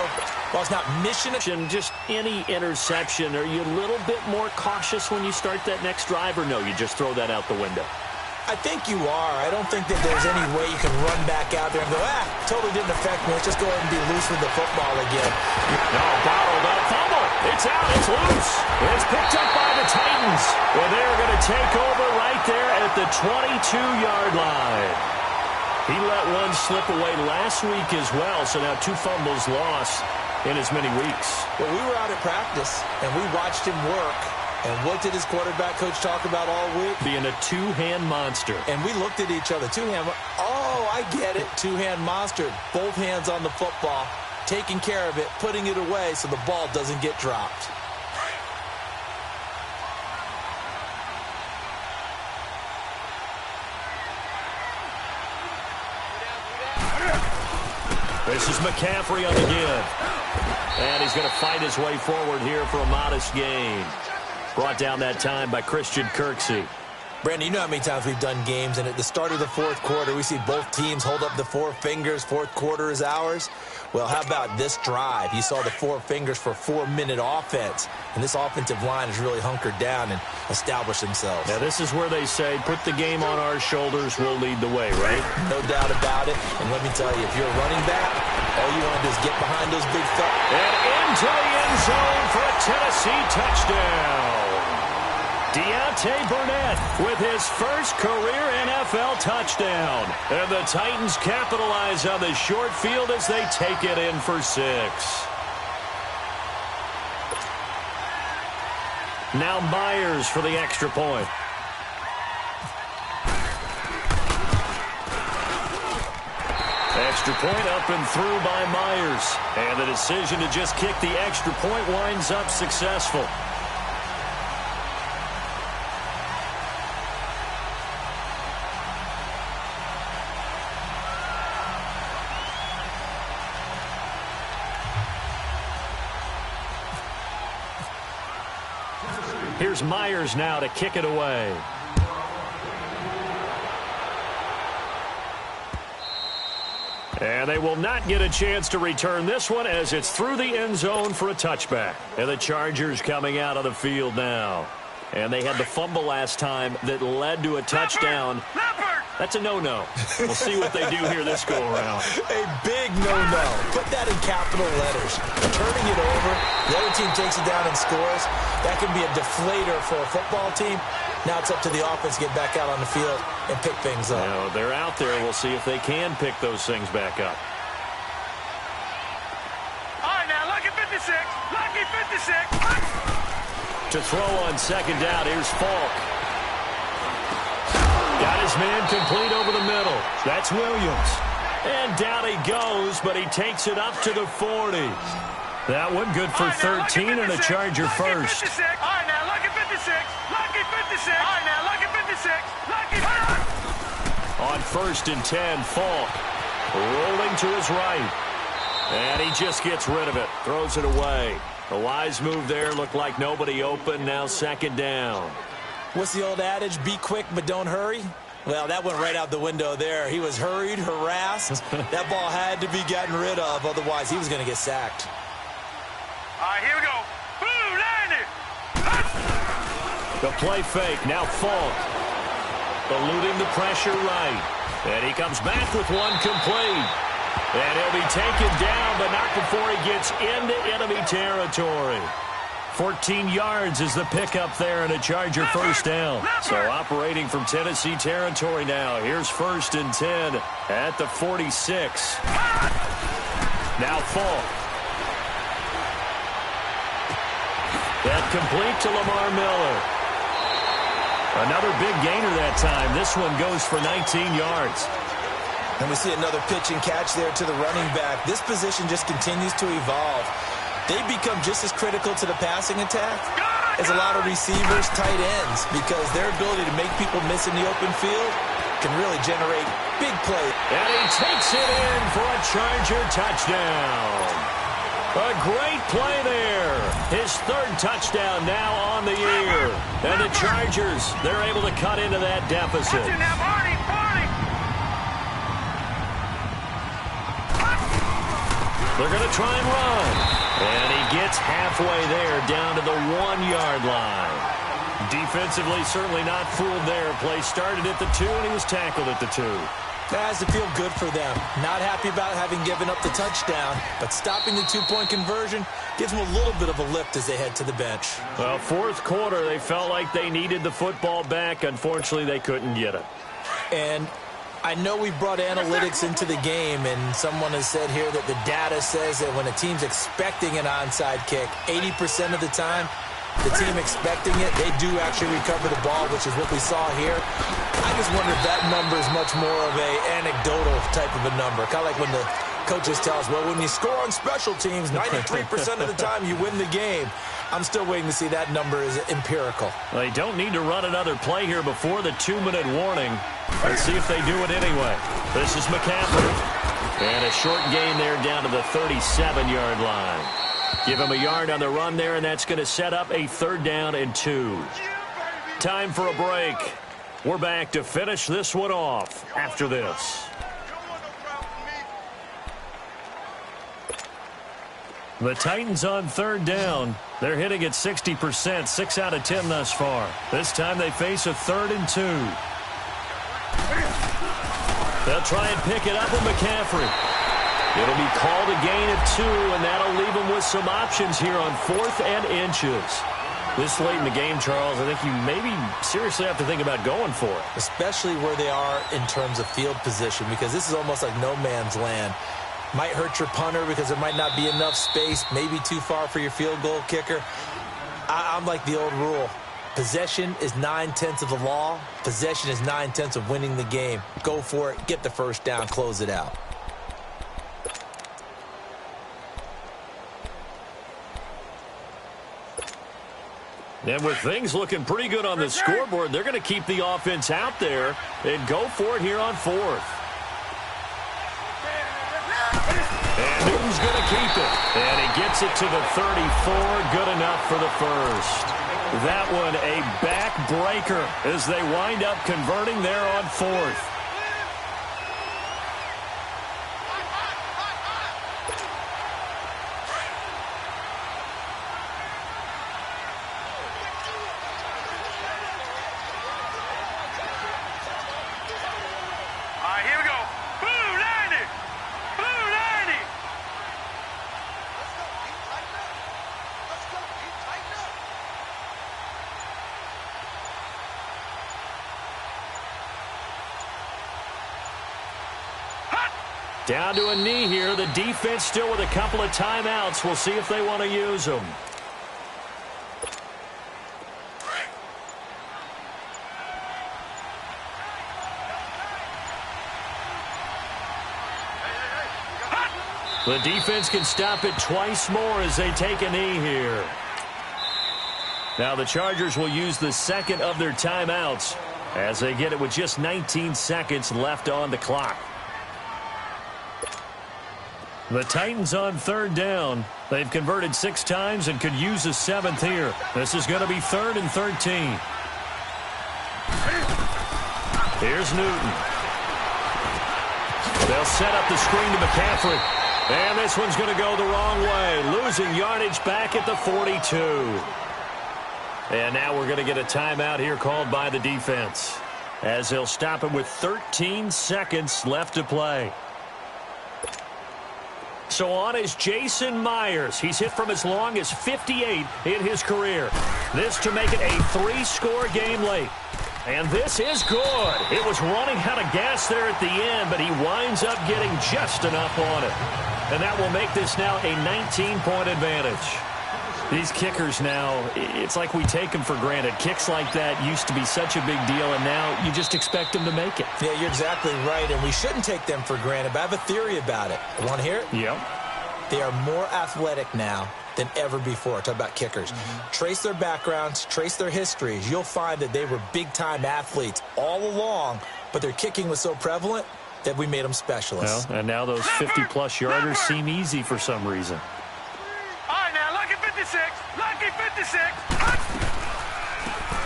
while it's not mission, just any interception, are you a little bit more cautious when you start that next drive, or no, you just throw that out the window? I think you are. I don't think that there's any way you can run back out there and go, totally didn't affect me. Let's just go ahead and be loose with the football again. No, bottled up, fumble. It's out, it's loose. It's picked up by the Titans. Well, they're going to take over right there at the 22-yard line. He let one slip away last week as well, so now 2 fumbles lost in as many weeks. Well, we were out at practice, and we watched him work. And what did his quarterback coach talk about all week? Being a 2-hand monster. And we looked at each other. 2-hand. Oh, I get it. 2-hand monster. Both hands on the football, taking care of it, putting it away so the ball doesn't get dropped. This is McCaffrey on the give. And he's going to fight his way forward here for a modest gain. Brought down that time by Christian Kirksey. Brandon, you know how many times we've done games, and at the start of the 4th quarter, we see both teams hold up the 4 fingers, 4th quarter is ours. Well, how about this drive? You saw the 4 fingers for 4-minute offense, and this offensive line has really hunkered down and established themselves. Now, this is where they say, put the game on our shoulders, we'll lead the way, right? No doubt about it, and let me tell you, if you're a running back, all you want to do is get behind those big fellas. And into the end zone for a Tennessee touchdown. Deontay Burnett with his first career NFL touchdown. And the Titans capitalize on the short field as they take it in for 6. Now Myers for the extra point. Extra point up and through by Myers. And the decision to just kick the extra point winds up successful. Here's Myers now to kick it away. And they will not get a chance to return this one as it's through the end zone for a touchback. And the Chargers coming out of the field now. And they had the fumble last time that led to a touchdown. That's a no-no. We'll see what they do here this go-around. A big no-no. Put that in capital letters. Turning it over, the other team takes it down and scores. That can be a deflator for a football team. Now it's up to the offense to get back out on the field and pick things up. Now, they're out there. We'll see if they can pick those things back up. All right, now, lucky 56. Lucky 56. To throw on second down, here's Falk. Got his man complete over the middle. That's Williams. And down he goes, but he takes it up to the 40. That one good for 13 and a Charger first. All right, now, lucky 56. Lucky 56. All right, now, lucky 56. Lucky 56. On 1st and 10, Falk rolling to his right. And he just gets rid of it, throws it away. A wise move there, looked like nobody open, now second down. What's the old adage? Be quick, but don't hurry. Well, that went right out the window there. He was hurried, harassed. That ball had to be gotten rid of, otherwise he was going to get sacked. All right, here we go. Boom, landed. The play fake, now Falk. Eluding the pressure right. And he comes back with one complete. And he'll be taken down, but not before he gets into enemy territory. 14 yards is the pickup there and a Charger first down. So operating from Tennessee territory now. Here's 1st and 10 at the 46. Now Falk. That complete to Lamar Miller. Another big gainer that time. This one goes for 19 yards. And we see another pitch and catch there to the running back. This position just continues to evolve. They become just as critical to the passing attack as a lot of receivers, tight ends, because their ability to make people miss in the open field can really generate big plays. And he takes it in for a Charger touchdown. A great play there. His 3rd touchdown now on the year. And the Chargers, they're able to cut into that deficit. They're going to try and run. And he gets halfway there, down to the 1-yard line. Defensively, certainly not fooled there. Play started at the 2, and he was tackled at the 2. That has to feel good for them. Not happy about having given up the touchdown, but stopping the 2-point conversion gives them a little bit of a lift as they head to the bench. Well, 4th quarter, they felt like they needed the football back. Unfortunately, they couldn't get it. And I know we brought analytics into the game, and someone has said here that the data says that when a team's expecting an onside kick, 80% of the time, the team expecting it, they do actually recover the ball, which is what we saw here. I just wonder if that number is much more of a anecdotal type of a number. Kind of like when the coaches tell us, well, when you score on special teams, 93% of the time you win the game. I'm still waiting to see that number is empirical. They don't need to run another play here before the 2-minute warning. Let's see if they do it anyway. This is McCaffrey. And a short gain there down to the 37-yard line. Give him a yard on the run there, and that's going to set up a 3rd down and 2. Time for a break. We're back to finish this one off after this. The Titans on 3rd down. They're hitting at 60%, 6 out of 10 thus far. This time they face a 3rd and 2. They'll try and pick it up with McCaffrey. It'll be called a gain of 2, and that'll leave them with some options here on 4th and inches. This late in the game, Charles, I think you maybe seriously have to think about going for it. Especially where they are in terms of field position, because this is almost like no man's land. Might hurt your punter because there might not be enough space, maybe too far for your field goal kicker. I'm like the old rule. Possession is 9/10 of the law. Possession is 9/10 of winning the game. Go for it, get the first down, close it out. And with things looking pretty good on the scoreboard, they're going to keep the offense out there and go for it here on 4th. And Newton's going to keep it. And he gets it to the 34. Good enough for the first. That one a back-breaker as they wind up converting there on 4th. Down to a knee here. The defense still with a couple of timeouts. We'll see if they want to use them. The defense can stop it twice more as they take a knee here. Now the Chargers will use the second of their timeouts as they get it with just 19 seconds left on the clock. The Titans on third down. They've converted 6 times and could use a 7th here. This is going to be 3rd and 13. Here's Newton. They'll set up the screen to McCaffrey. And this one's going to go the wrong way. Losing yardage back at the 42. And now we're going to get a timeout here called by the defense, as they'll stop it with 13 seconds left to play. So on is Jason Myers. He's hit from as long as 58 in his career. This to make it a 3-score game late. And this is good. It was running out of gas there at the end, but he winds up getting just enough on it. And that will make this now a 19-point advantage. These kickers now, it's like we take them for granted. Kicks like that used to be such a big deal, and now you just expect them to make it. Yeah, you're exactly right, and we shouldn't take them for granted, but I have a theory about it. You want to hear it? Yep. They are more athletic now than ever before. Talk about kickers. Trace their backgrounds, trace their histories. You'll find that they were big-time athletes all along, but their kicking was so prevalent that we made them specialists. Well, and now those 50-plus yarders seem easy for some reason. All right, now, lucky 56. Lucky 56.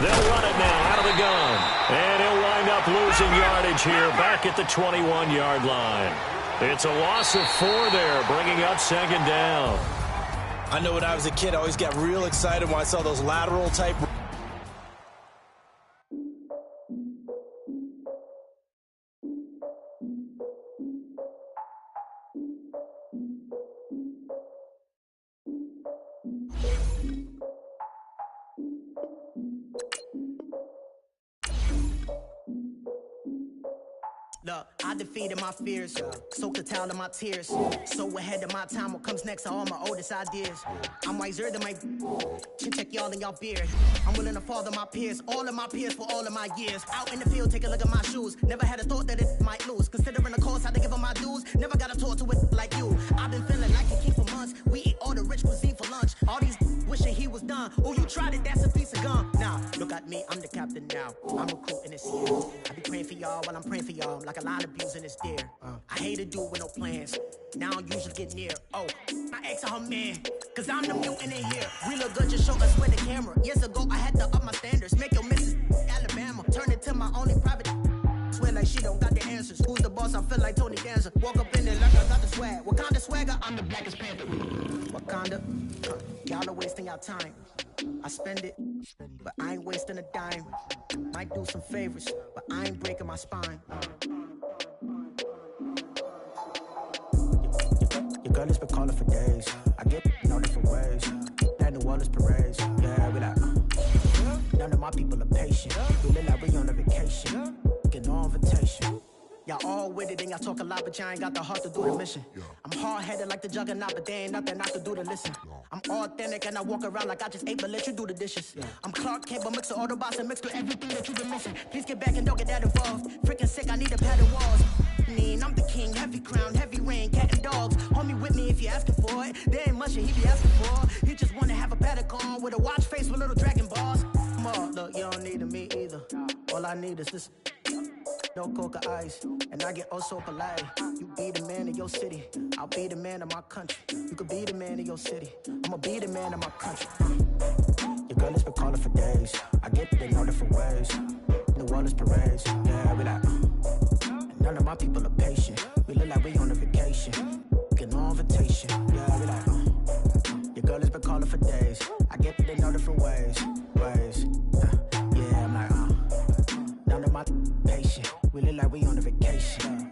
They'll run it now out of the gun. And he'll wind up losing yardage here back at the 21-yard line. It's a loss of 4 there, bringing up 2nd down. I know when I was a kid, I always got real excited when I saw those lateral type. Look, I defeated my fears, soaked the towel in my tears. So ahead of my time, what comes next are all my oldest ideas. I'm wiser than my can check y'all in y'all beard. I'm willing to father my peers, all of my peers for all of my years. Out in the field, take a look at my shoes. Never had a thought that it might lose. Considering the cost, I had to give them my dues. Never got to talk to it like you. I've been feeling like a king for months. We eat all the rich cuisine for lunch. All these wishing he was done. Oh, you tried it, that's a piece of gum. Now, look at me, I'm the captain now. I'm recruiting this year. I be praying for y'all while I'm praying for y'all. Like a line abusing this deer. I hate to do it with no plans. Now I usually get near. Oh, my ex are her man. Cause I'm the mutant in here. We look good, just show us where the camera. Years ago, I had to up my standards. Make your missus Alabama. Turn it to my only private. Swear like she don't got the answers. Who's the boss? I feel like Tony Danza. Walk up in there like I got the swag. What kind of swagger? I'm the blackest panther. Wakanda. Y'all are wasting your time. I spend it, but I ain't wasting a dime. Might do some favors, but I ain't breaking my spine. Your girl has been calling for days. I get in all different ways. That New Orleans parades. Yeah, we like. None of my people are patient. We live like we on a vacation. Get no invitation. Y'all all with it and y'all talk a lot, but y'all ain't got the heart to do the mission. I'm hard-headed like the juggernaut, but there ain't nothing I can do to listen. I'm authentic and I walk around like I just ate, but let you do the dishes. I'm Clark Kent, but mix of Autobots and mixed with everything that you've been missing. Please get back and don't get that involved. Freaking sick, I need a pad of walls. I'm the king, heavy crown, heavy rain, cat and dogs. Homie with me if you're asking for it. There ain't much that he be asking for. He just wanna have a paddock on with a watch face with little dragon balls. Look, you don't need me either. All I need is this. No coca ice, and I get oh so polite. You be the man of your city, I'll be the man of my country. You could be the man of your city, I'ma be the man of my country. Your girl has been calling for days. I get it in all different ways. New Orleans parades, yeah, we like. None of my people are patient. We look like we on a vacation. Get no invitation, yeah, we like. Your girl has been calling for days. I get it in all different ways. Yeah, I'm like, none of my patient. We look like we on a vacation.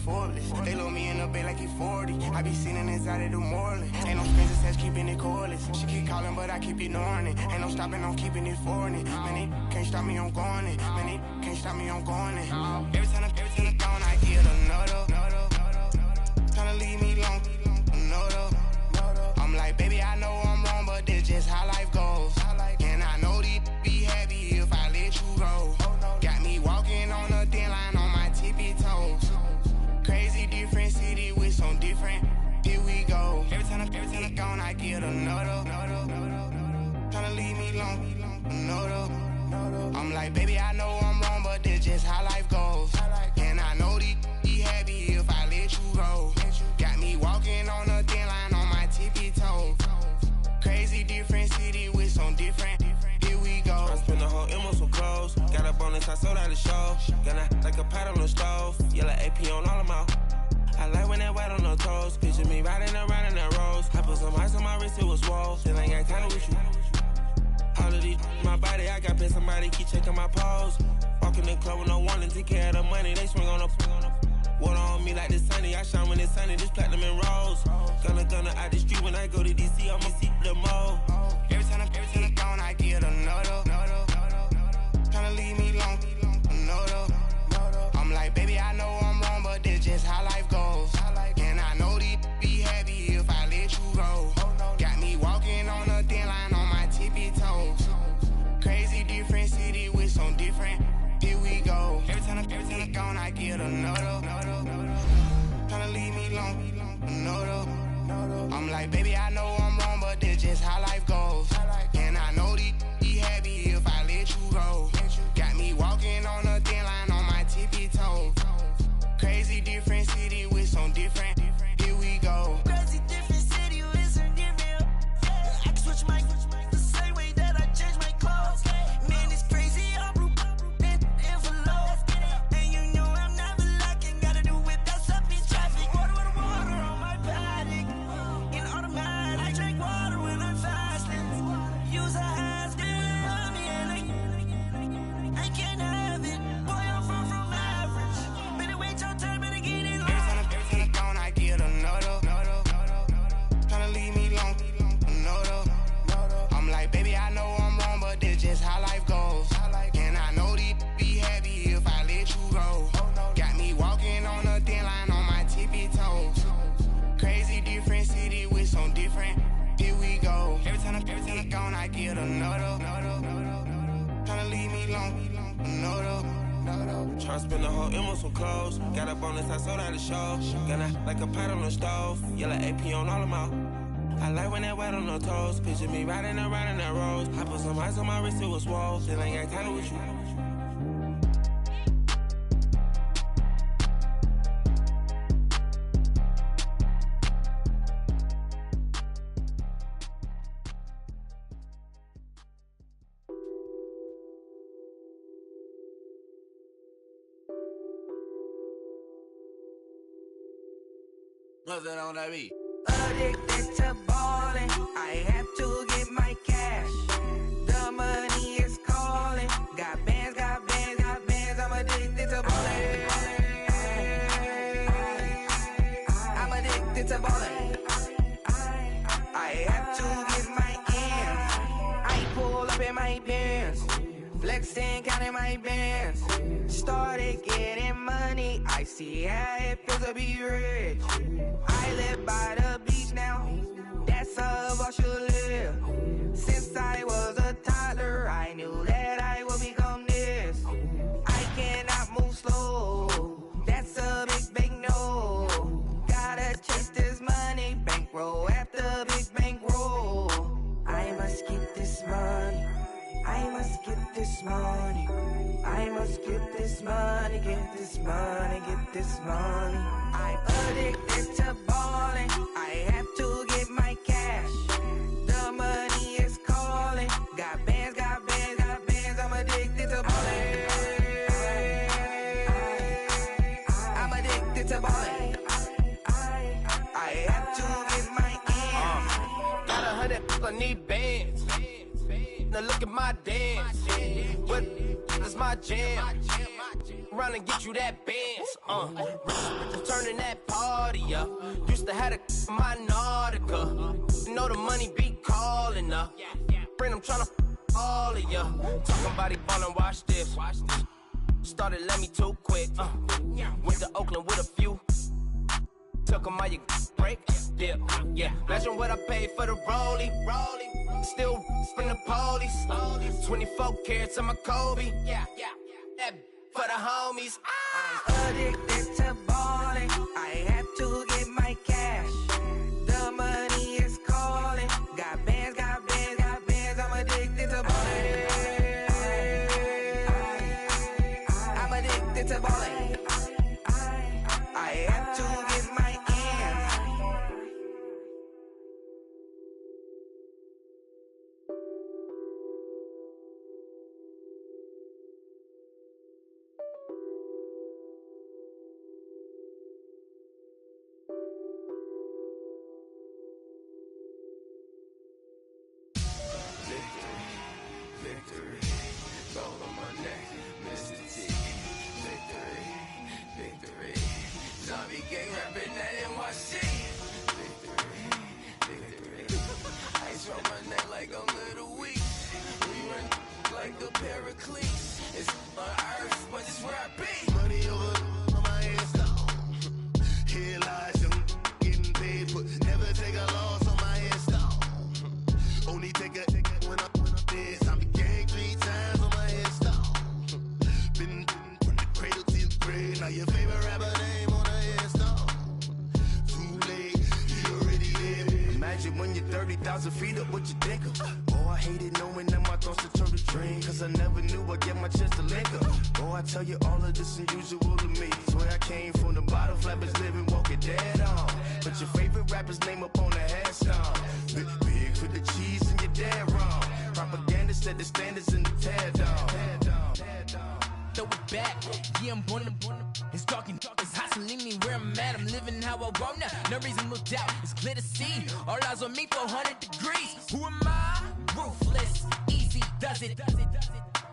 Forbes. They load me in the bay like he 40. I be sitting inside of the Moreland. Ain't no strings attached, keeping it cordless. She keep calling, but I keep ignoring it. Ain't no stopping, I'm keeping it for it. Man, they can't stop me, I'm going it. Man, they can't stop me, I'm going it. Every time I'm gone, I get another. Tryna leave me alone, another. I'm like, baby, I know I'm wrong, but this just how life goes. And I know these be happy if I let you go. Got me walking on a thin line on my tippy toes. Crazy different city with some different. Here we go. Every time I'm gone, I get another. Tryna leave me alone, another. I'm like, baby, I know I'm wrong, but this just how life goes. And I know these be happy if I let you go. Got me walking on a thin line on my tippy toes. Crazy different city with some different. Here we go. I spent the whole M on some clothes. Got a bonus, I sold out the show. Gonna like a pot on the stove. Yellow AP on all of my. I like when that wet on the toes. Picture me riding around in that rose. I put some ice on my wrist, it was swole. Still ain't got time with you. All of these, my body, I got pay somebody keep checking my pose. Walk in the club with no warning, take care of the money. They swing on the. Water on me like the sunny, I shine when it's sunny, just platinum and rose. Gonna out the street when I go to DC, I'ma see the mo. Every time I'm gone, I get another. Tryna leave me alone, another. I'm like, baby, I know I'm wrong, but this just how life goes. And I know these be happy if I let you go. Got me walking on a thin line on my tippy toes. Crazy different city with some different. Here we go. Every time I'm gone, I get another. Tryna leave me alone, another. I'm like, baby, I know I'm wrong, but this just how life goes. And I know these be happy if I let you go. Got me walking on a thin line on my tippy toes. Crazy different city with some different. Here we go. Crazy different city with some different. I can switch my the same way that I change my clothes. Man, it's crazy. I'm and you know I'm never lacking. Gotta do it, that's up in traffic. Water on my paddock. In automatic, I drink water when I'm fasting. Use a ass, girl, me and I can't have it. Boy, I'm from average. Better wait your turn, better get it on. Every time I'm gone, I get another. Tryna leave me alone, another. I'm like, baby, I know I'm wrong, but this just how life goes. And I know these be happy if I let you go. Got me walking on a thin line on my tippy toes. Crazy different city with some different. Here we go. Every time I'm gone, I get another. Tryna leave me alone, another. Tryna spend the whole M on some clothes. Got a bonus, I sold out the show. Gonna like a pot on the stove. Yellow AP on all of my. I like when that wet on the toes. Picture me riding around in that rose. I put some ice on my wrist, it was swole. Still ain't got time with you. What's that on that beat? Addicted to ballin', I have to get my cash. The money is calling. Got bands, I'm addicted to ballin'. I'm addicted to ballin'. I have to get my ends. I pull up in my pants, flexing, counting my bands. Started getting money, I see how it feels to be rich. I live by the beach now, that's how I should live. Since I was a toddler, I knew that I would become this. I cannot move slow, that's a big no. Gotta chase this money, bankroll after big bankroll. I must get this money, I must get this money. I must get this money, get this money, get this money. I'm addicted to ballin', I have to get my cash. The money is calling. Got bands, I'm addicted to ballin'. I'm addicted to ballin'. I have to get my ends. Got 100, I need bands. Now look at my dance. What? is my jam. Run and get you that Benz. Turning that party up. Used to have a my Nautica. You know the money be calling up. Friend, I'm tryna all of ya. Talking about he ballin', watch this. Started let me too quick. Went to Oakland with a few. Took 'em all you break. Yeah. Imagine what I paid for the rollie. Still from the police. 24 carats on my Kobe. That for the homies. I'm addicted to balling. I have to get my cash. The money is calling. Got bands, got bands, got bands. I'm addicted to balling. I'm addicted to balling. I have to get my ends. Victory, gold on my neck, Mr. T. Victory, zombie gang rapping that NYC. Victory, ice on my neck like a little weak. We run like a paraclete. It's on earth, but it's where I be. Money over on my hands down. Here lies young, getting paid, but never take a loss on my hands down. Only take a when I'm dead. Zombie gang 3 times on my headstone. Been from the cradle to the grave. Now your favorite rapper name on a headstone. Too late, you already live. Imagine when you're 30,000 feet up, what you think of? Oh, I hated knowing that my thoughts to turn to dream. Cause I never knew I'd get my chance to link up. Oh, I tell you all of this unusual to me. Swear I came from the bottom, flappers living, walking dead on. But your favorite rapper's name up on the headstone. Big for the cheese and you're dead wrong. Propaganda set the standards in the tear down. Throw it back, yeah, I'm born to it's talking, it's hustling me where I'm at. I'm living how I want now, no reason, no doubt. It's clear to see, all eyes on me, 400 degrees. Who am I? Ruthless, easy, does it.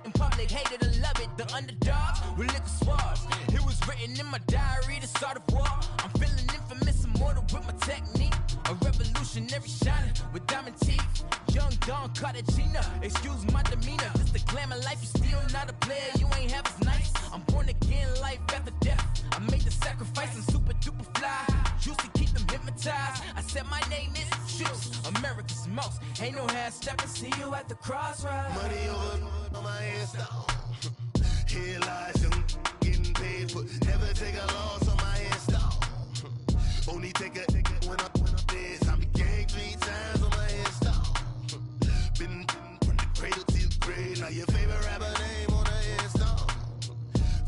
In public, hated or love it. The underdogs with liquor swabs. It was written in my diary, the start of war. I'm feeling infamous, immortal with my technique. A revolutionary shining with diamond teeth. Young Don Cartagena, excuse my demeanor. Just the glamour life, you still not a player, you ain't half as nice. I'm born again, life after death. I made the sacrifice and super duper fly. Used to keep them hypnotized. I said my name is Juice, America's most. Ain't no half stepping, see you at the crossroads. Money over on my hands down. Here lies young, getting paid, but never take a loss on my hands down. Only take a when I'm dead. Zombie gang 3 times on my hands down. Been from the cradle to the grave. Now your favorite rapper name on the headstone.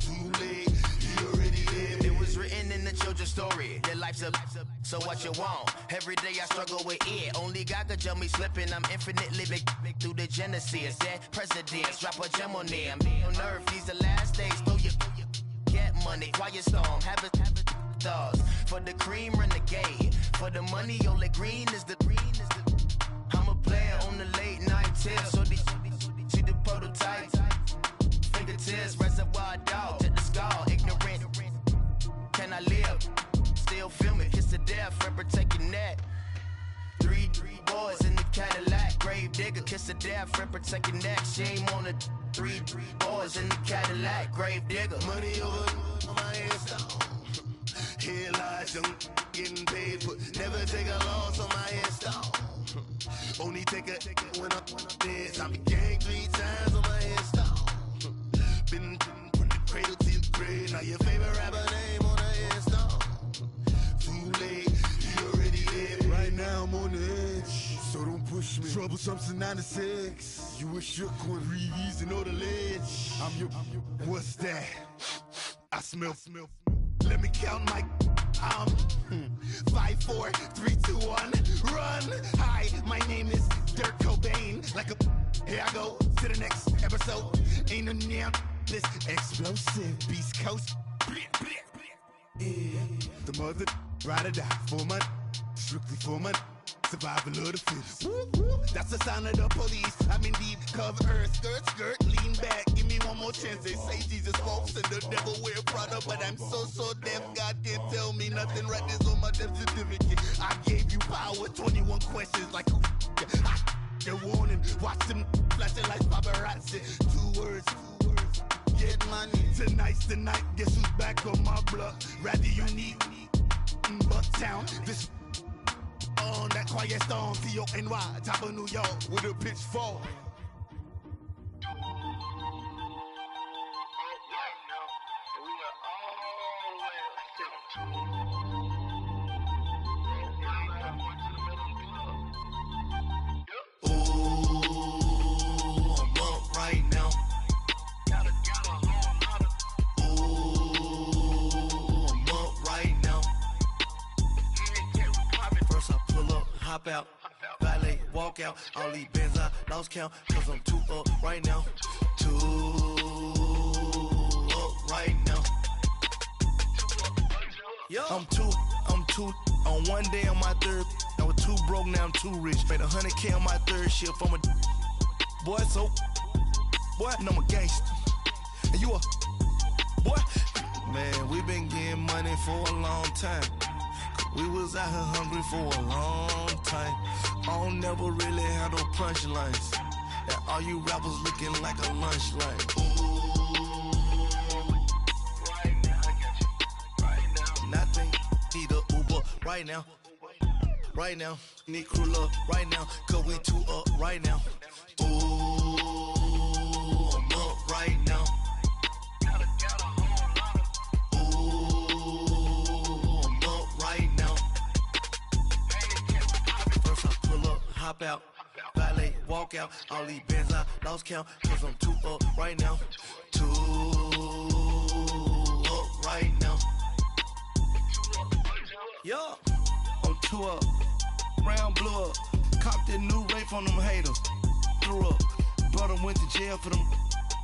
Too late, you already lived. It was written in the children's story. Their life's a so what you want? Every day I struggle with it. Only God could tell me slipping. I'm infinitely big through the genesis. Dead presidents, drop a gem on them. On earth, these the last days. Throw your get money, quiet storm. Have a stars for the cream renegade. For the money, only green is the. I'm a player on the late night tips. So they see the prototype. Fingertips, reservoir dog, to the skull. Ignorant. Can I live? Still film it, kiss to death, rep protect your neck. 3 boys in the Cadillac, grave digger, kiss to death, rep protect your neck. Shame on the 3 boys in the Cadillac, grave digger. Money over on my hands down. Here lies young, getting paid, but never take a loss on my hands down. Only take a when I'm dead. Zombie gang 3 times on my hands down. Been from the cradle to the grave. Now your favorite rapper name on the headstone. Too late, you already lived. Right now I'm on the edge, so don't push me. Troublesome to 9 to 6. You a shook one, breeze and know the ledge. I'm your. What's that? I smell. Let me count my. 5, 4, 3, 2, 1, run. Hi, my name is Dirk Cobain. Like a. Here I go to the next episode. Ain't no damn this explosive Beast Coast. Yeah. The mother ride or die for my strictly for my. survival of the fittest. That's the sound of the police. I'm in deep cover earth, skirt, lean back. Give me one more chance. They say Jesus walks and the devil wear Prada, but I'm so deaf. God can't tell me nothing. Right there's on my death certificate. I gave you power. 21 questions like who? The warning. Watch them flashing like paparazzi. Two words. Get money. Tonight's the night. Guess who's back on my block? Rather unique. Bucktown. This. On that quiet storm, T-O-N-Y, top of New York, with a pitchfork. Hop out, valet, walk out. All these bands I lost count, cause I'm too up right now. Too up right now. I'm too on one day on my third. I was too broke, now I'm too rich. Made 100K on my third shift. I'm a boy, so boy, and I'm a gangster. And you a boy. Man, we been getting money for a long time. We was out here hungry for a long time. I don't never really have no punchlines. And all you rappers looking like a lunch line. Right now, I got you. Right now. Nothing, need a Uber right now. Right now, need crew love right now. Cause we too up right now. Ooh, I'm up right now. Hop out, valet, walk out. All these bands I lost count, cause I'm too up right now. Too up right now. Yeah, I'm too up. Round blew up. Copped that new rape on them haters. Threw up. Brother went to jail for them.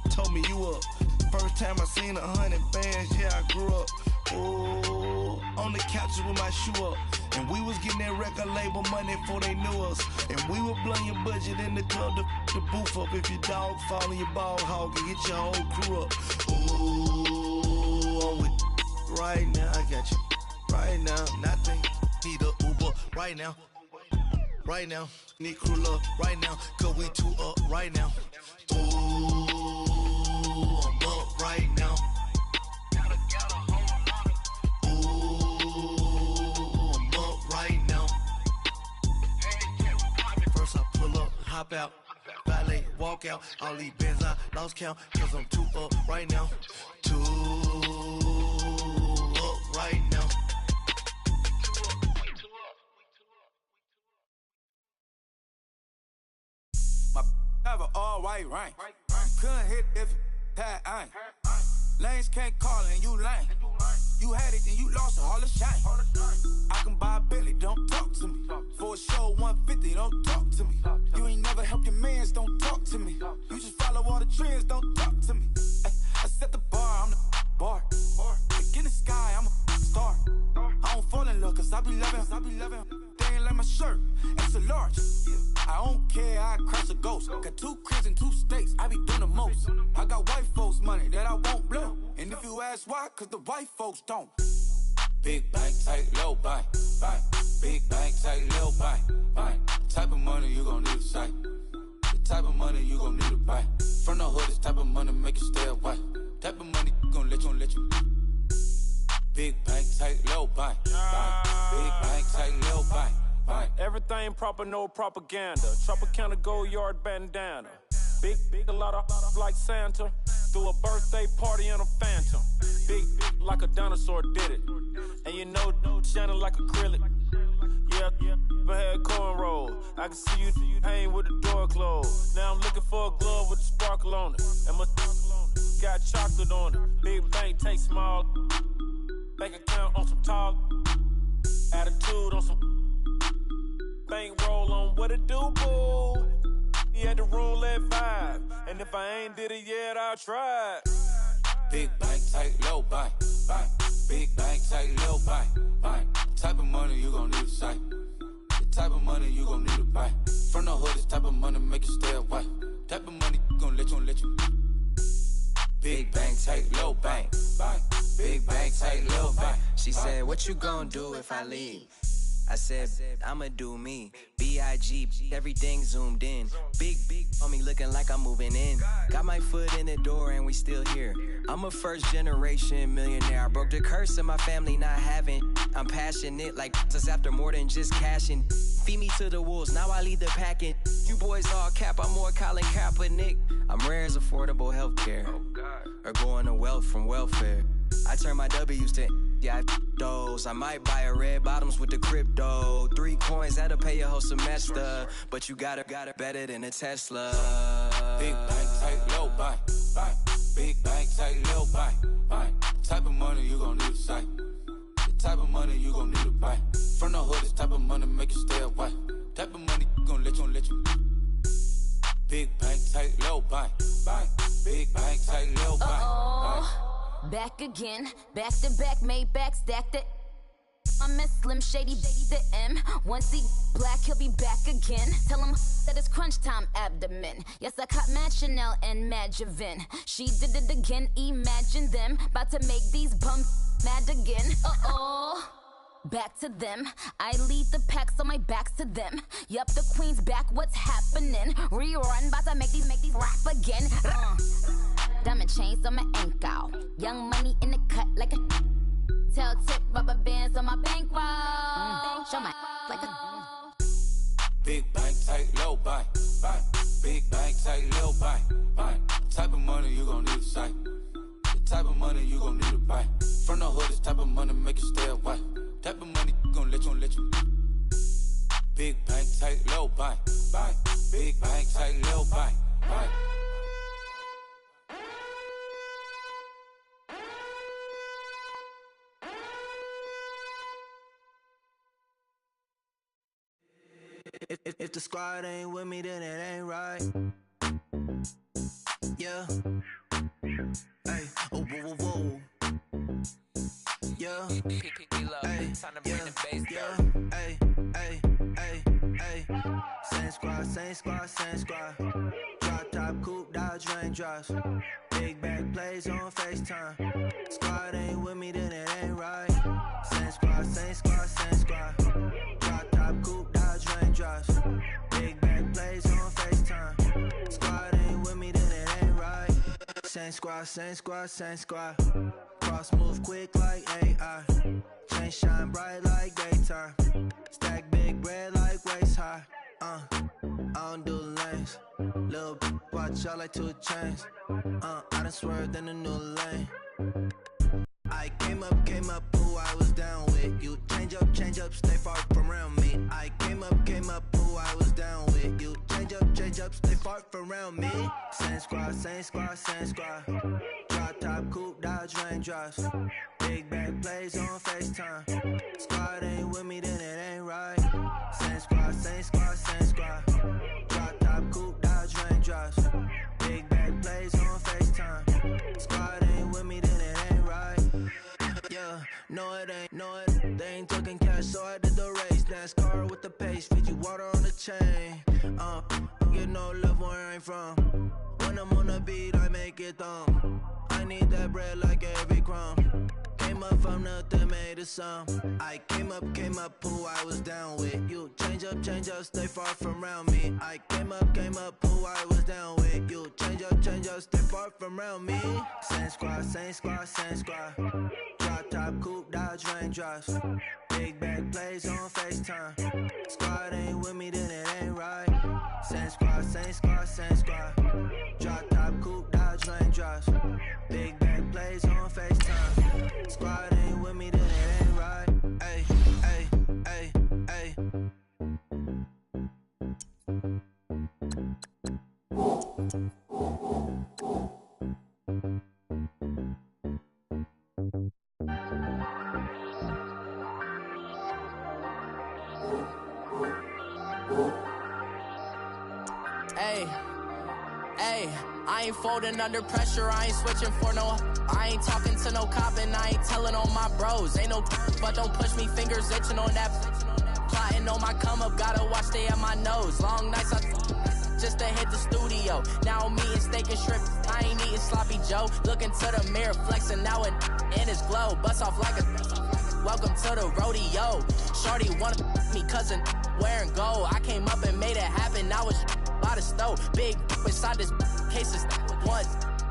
Told me you up. First time I seen 100 bands, yeah, I grew up. Ooh, on the couches with my shoe up. And we was getting that record label money before they knew us. And we were blowing your budget in the club to booth up. If your dog fall in your ball hog and get your whole crew up. Ooh, I'm with right now, I got you. Right now, nothing, need a Uber right now. Right now, need crew love right now. Cause we too up right now. Ooh, I'm up right now. Hop out, valet, walk out. All these bands I lost count, cause I'm too up right now. Too up right now. My have an all white rank. Couldn't hit if it had ain't. Lanes can't call and you lame. You had it and you lost it, all the shine. I can buy a Billy, don't talk to me. For a show 150, don't talk to me. You ain't never help your mans, don't talk to me. You just follow all the trends, don't talk to me. I set the bar, I'm the bar. Look in the sky, I'm a star. I don't fall in love cause I be loving. They ain't like my shirt, it's a large. I don't care, I crash a ghost. Got 2 cribs and 2 states, I be doing the most. I got white folks money that I won't blow. And if you ask why, cause the white folks don't. Big bank, tight, low bank. Big bank, tight, low bank. The type of money you gon' need to sight. The type of money you gon' need to buy. From the hood, this type of money make you stay away. Type of money gon' let you. Big bank, tight, low bank. Big bank, tight, low bank. Everything proper, no propaganda. Tropicana gold yard bandana. Big, a lot of like Santa. Threw a birthday party in a phantom. Big like a dinosaur did it. And you know, shining like acrylic. Yeah, but had cornrow. I can see you hang with the door closed. Now I'm looking for a glove with a sparkle on it. And my got chocolate on it. Big bank take small. Bank account on some tall. Attitude on some. Bank roll on what it do, boo. He had the roulette vibe. And if I ain't did it yet, I'll try. Big bank, tight, low bank. Big bank, tight, low bank. The type of money you gon' need to sight. The type of money you gon' need to buy. From the hood, this type of money make you stay away. Type of money gon' let you. Big bang, take little bang. Big bang, take little bang. She said, what you gon' do if I leave? I said, I'ma do me. B.I.G. Everything zoomed in. Big on me looking like I'm moving in. Got my foot in the door and we still here. I'm a first generation millionaire. I broke the curse of my family not having. I'm passionate like us after more than just cashing. Feed me to the wolves, now I lead the packing. You boys all cap, I'm more Colin Kaepernick. I'm rare as affordable healthcare. Or going to wealth from welfare. I turn my W's to those. I might buy a red bottoms with the crypto. 3 coins, that'll pay your whole semester. But you got it better than a Tesla. Big bank, take low, buy. Big bank, take low, buy. Type of money you gon' need to say. The type of money you gon' need to buy. From the hood, this type of money make you stay away. Type of money gon' let you. Big bank, take low, buy. Big bank, take low, buy. Back again, back to back, made back, stacked it. I'm a Slim Shady, the M. Once he black, he'll be back again. Tell him that it's crunch time abdomen. Yes, I caught Mad Chanel and Mad Javin. She did it again, imagine them. About to make these bums mad again. Back to them. I lead the pack, so my back's to them. Yup, the queen's back, what's happening? Rerun, about to make these rap again. Diamond chains on my ankle. Young money in the cut like a tail tip, rubber bands on my bankroll. Show my like a big bank, take low, buy. Big bank, take low, buy. Type of money you gon' need to say. The type of money you gon' need to buy. From the hood, this type of money make you stay away. Type of money gon' let you. Big bank, take low, buy. Big bank, take low, buy. If the squad ain't with me, then it ain't right. Yeah. Hey, oh, whoa, whoa, whoa. Yeah. Hey, yeah. Hey. Same squad. Drop top, coupe, Dodge raindrops. Big back plays on FaceTime. Squad ain't with me, then it ain't right. Same squad. Drop top, coupe, Dodge raindrops. Big back plays on FaceTime. Squad ain't with me, then it ain't right. Same squad. Cross move quick like AI. Chain shine bright like daytime. Stack big bread like waist high. I don't do lanes. Little watch out like 2 chains. I done swerved in a new lane. I came up, who I was down with. You change up, stay far from around me. I came up, who I was down with. You change up, stay far from around me. Same squad. Drop top, coupe, Dodge raindrops. Big back plays on FaceTime. Squad ain't with me, then it ain't right. Same squad. Drop top, coupe, Dodge raindrops. Big back plays on FaceTime. Squad ain't with me, then it ain't right. Yeah, no it ain't. They ain't talking cash, so I did the race. NASCAR with the pace, feed you water on the chain. Get no love where I ain't from. When I'm on the beat, I make it thumb. I need that bread like every crumb. Came up from nothing, made a sum. I came up, who I was down with. You change up, stay far from around me. I came up, who I was down with. You change up, stay far from around me. Same squad. Drop top, coupe, Dodge raindrops. Big back plays on FaceTime. Squad ain't with me, then it ain't right. Same squad. Drop top, coupe, Dodge raindrops. Big back plays on FaceTime. Squad ain't with me, then it ain't right. Ay. I ain't folding under pressure, I ain't switching for no. I ain't talking to no cop and I ain't telling on my bros. Ain't no but don't push me, fingers itching on that. Plotting Plotting on my come up, gotta watch stay at my nose. Long nights just to hit the studio. Now I'm eating steak and shrimp, I ain't eating sloppy Joe. Looking to the mirror, flexing now it in his glow. Bust off like a welcome to the rodeo. Shorty wanna me cousin wearing gold. I came up and made it happen, now it's by the stove. Big inside this cases one.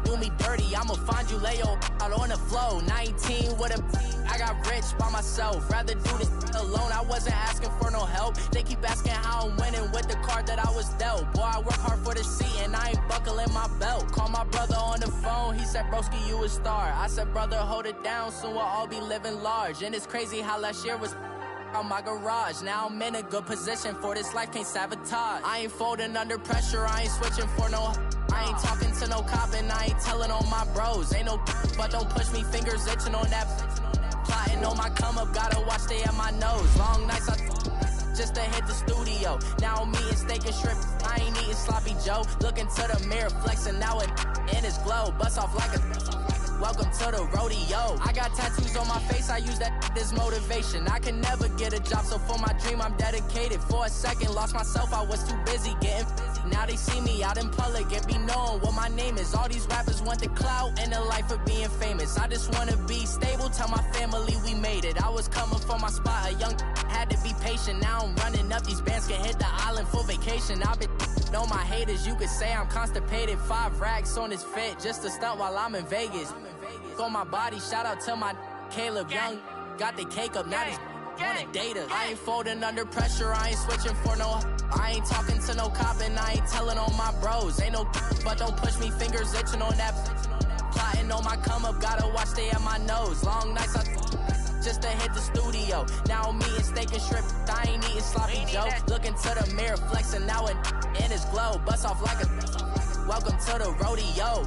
Do me dirty, I'ma find you, lay your out on the floor. 19 with a, I got rich by myself. Rather do this alone, I wasn't asking for no help. They keep asking how I'm winning with the card that I was dealt. Boy, I work hard for the seat and I ain't buckling my belt. Call my brother on the phone, he said, broski, you a star. I said, brother, hold it down, soon we'll all be living large. And it's crazy how last year was on my garage. Now I'm in a good position for this life, can't sabotage. I ain't folding under pressure, I ain't switching for no. I ain't talking to no cop and I ain't telling on my bros. Ain't no but don't push me, fingers itching on that. Plotting on my come up, gotta watch stay at my nose. Long nights just to hit the studio. Now I'm eating steak and shrimp, I ain't eating sloppy Joe. Looking to the mirror, flexing now it in his glow. Bust off like a welcome to the rodeo. I got tattoos on my face, I use that as motivation. I can never get a job, so for my dream I'm dedicated. For a second, lost myself, I was too busy getting busy. Now they see me out in public and be knowing what my name is. All these rappers want the clout and the life of being famous. I just wanna be stable, tell my family we made it. I was coming from my spot, a young had to be patient. Now I'm running up, these bands can hit the island for vacation. I've been on my haters, you could say I'm constipated. 5 racks on his fit, just to stunt while I'm in Vegas. On my body, shout out to my Caleb Young. Got the cake up, now these wanna date us. I ain't folding under pressure, I ain't switching for no. I ain't talking to no cop and I ain't telling on my bros. Ain't no but don't push me, fingers itching on that. Plotting on my come up, gotta watch stay at my nose. Long nights just to hit the studio. Now I'm eating steak and shrimp, I ain't eating sloppy Joe. Looking to the mirror, flexing now it in his glow. Bust off like a welcome to the rodeo.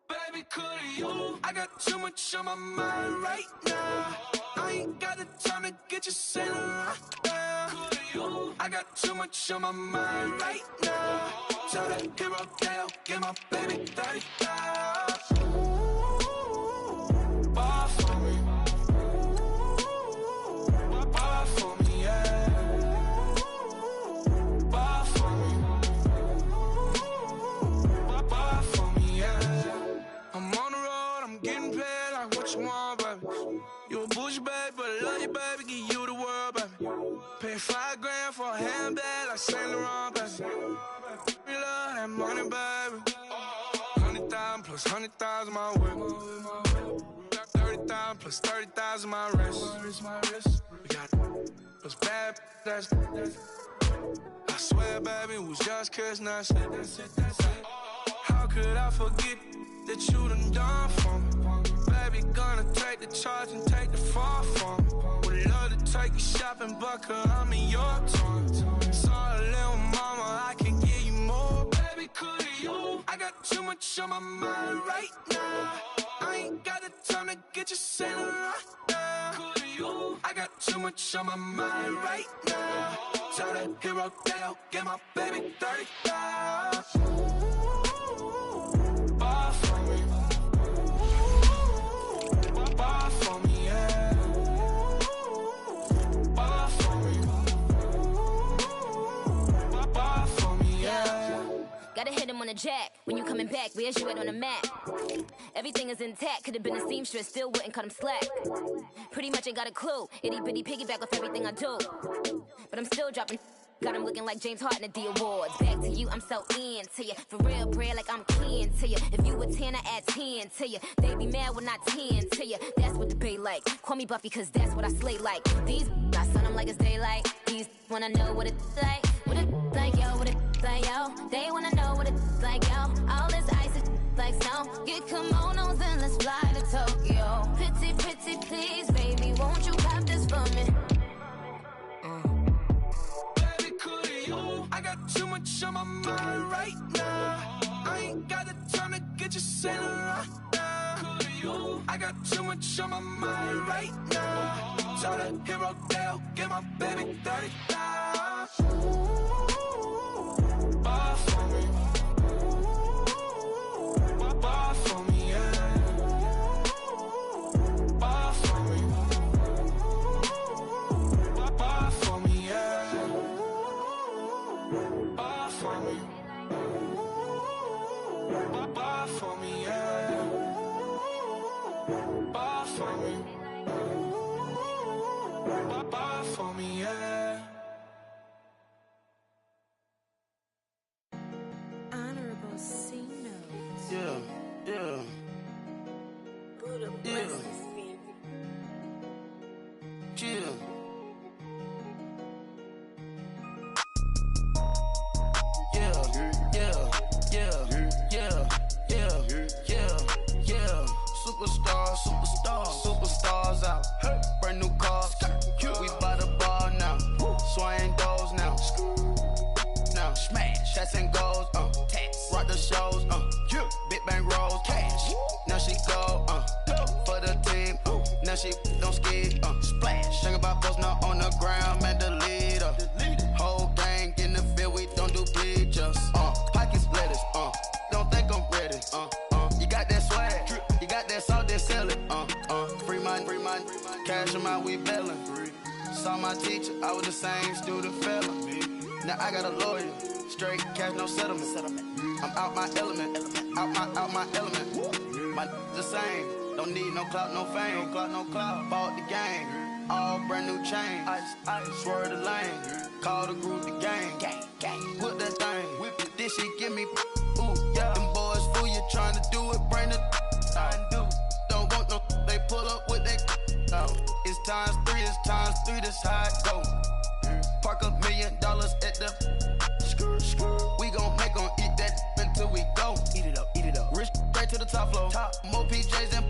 Baby, could you? I got too much on my mind right now. I ain't got the time to get you sitting right now. I got too much on my mind right now. Tell that hero Dale, get my baby 30,000. Bar for me. Bar for me, yeah. Bar for me. Bar for me, yeah. I'm on the road, I'm getting paid like what you want, baby. You a bougie, baby, but I love you, baby. Give you the world, baby. Pay $5 grand for a handbag like Saint Laurent, baby. We love that money, baby. 100,000 plus 100,000 my whip. Got 30,000 plus 30,000 my wrist. We got those bad, that's I swear, baby, it was just kiss, now that's it. How could I forget that you done for me? Baby, gonna take the charge and take the fall from me. Would love to take you shopping, but I'm in your tongue. Sorry, little mama, I can give you more. Baby, could you? I got too much on my mind right now. I ain't got the time to get you sitting right now. Could you? I got too much on my mind right now. Tell that hero Dale, get my baby 30,000. Bar for me. Bar for me, yeah. Bar for me. Bar for me, yeah. Gotta hit him on the jack. When you coming back, where's you at on the map? Everything is intact. Could've been a seamstress, still wouldn't cut him slack. Pretty much ain't got a clue. Itty bitty piggyback off everything I do. But I'm still dropping. Got him looking like James Harden at the awards. Back to you, I'm so into you. For real, bread, like I'm keen to you. If you a 10, I add 10 to you. They be mad when I 10 to you. That's what the bay like. Call me Buffy, cause that's what I slay like. These, I sun them like it's daylight. These wanna know what it's like. What it like, yo, what it like, yo. They wanna know what it's like, yo. All this ice is like snow. Get kimonos and let's fly to Tokyo. Pretty, pretty, bitch on my mind right now. Show the hero deal, get my baby 30,000. Bar for me. Bar for me, yeah. Bar for me. Bar for me, yeah. Bar for me. Bar for me, yeah. Bar for me. Bar for me, yeah. Honorable C notes. Yeah, yeah. Buddha Yeah. bless this family. Yeah. Superstars out. Brand new cars. We by the bar now. Swaying doors now. Now smash. Shots and goals. Rock the shows. Big bang rolls. Cash. Now she go. For the team. Now she don't ski. Splash. Think about post now on the ground. Man, the leader. Whole gang in the field. We don't do bleachers. Pockets lettuce. Don't think I'm ready. You got that swag. You got that salt, then sell it. Free mind. Cash them out, we bailin'. Saw my teacher, I was the same student fella. Now I got a lawyer. Straight cash, no settlement. I'm out my element. Out my element. My the same. Don't need no clout, no fame. No clout. Bought the game. All brand new chain. Ice. Swerve the lane. Call the group the gang. Whip that thing. Whip it. This shit give me. Ooh, yeah. Them boys fool you trying to do it. Bring it. Don't want no. They pull up with that. It's times 3. This how it go. Park $1 million at the. We gon' make 'em eat that until we go. Eat it up. Rich straight to the top floor. More PJs and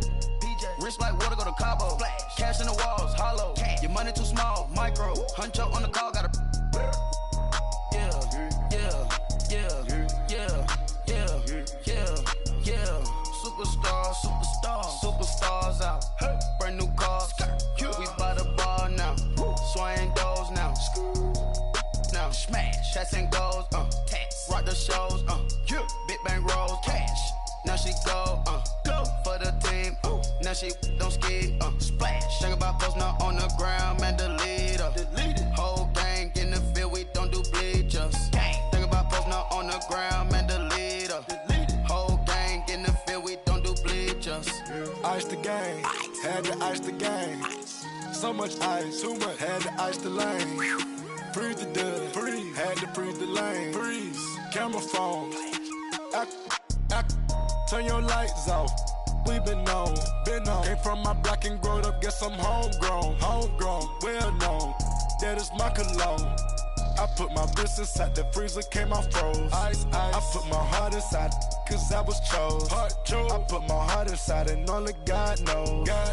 rich like water go to Cabo. Splash. Cash in the walls, hollow. Cash. Your money too small, micro. Huncho on the call, got a. Yeah. Superstars out. Brand new cars. We by the bar now. Swaying doors now. Now smash. Shots and goals. Rock the shows. Big bang rolls. Cash. Now she go. For the team. Now she don't ski. Splash. Think about post now on the ground. Man, the leader. Whole gang in the field. We don't do bleachers. Think about post now on the ground. Man, the leader. Whole gang in the field. We don't do bleachers. Ice the game. Had to ice the game. So much ice. Too much. Had to ice the lane. Freeze the dud. Freeze. Had to freeze the lane. Freeze. Camera phone. Turn your lights off. We been on. Came from my block and growed up. Guess I'm homegrown. Well known. That is my cologne. I put my wrist inside the freezer, came out froze. Ice. I put my heart inside, cause I was chose. I put my heart inside and only God knows. Yeah,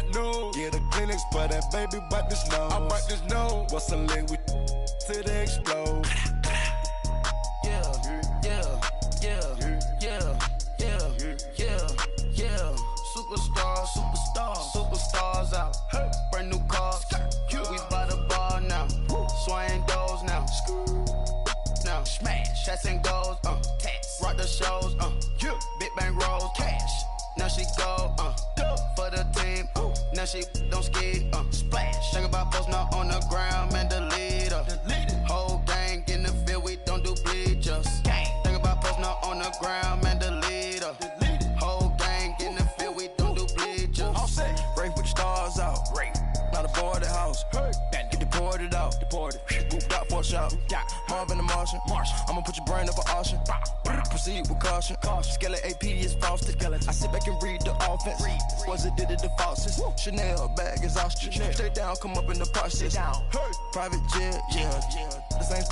the clinics for that baby bite this nose. I bite this nose. What's a link with till they explode? Superstars out. Brand new cars. We by the bar now. Swaying doors now. Now smash. Shots and goals. Rock the shows. Big bang rolls. Cash. Now she go. For the team. Now she don't ski. Splash. Think about post now on the ground. Man, the leader. Whole gang in the field. We don't do bleachers. Think about post now on the ground. Man, the leader. Whole gang in the field. We don't do bleachers. All set. Break with the stars out. Not a board the house. Get deported out. Moved out for a shot. Marvin the Martian. I'ma put your brain up for auction. Proceed with caution. Skeleton AP is frosted. I sit back and read the offense. Was it did it the falsest? Chanel bag is ostrich. Stay down, come up in the process. Private jet, yeah. The same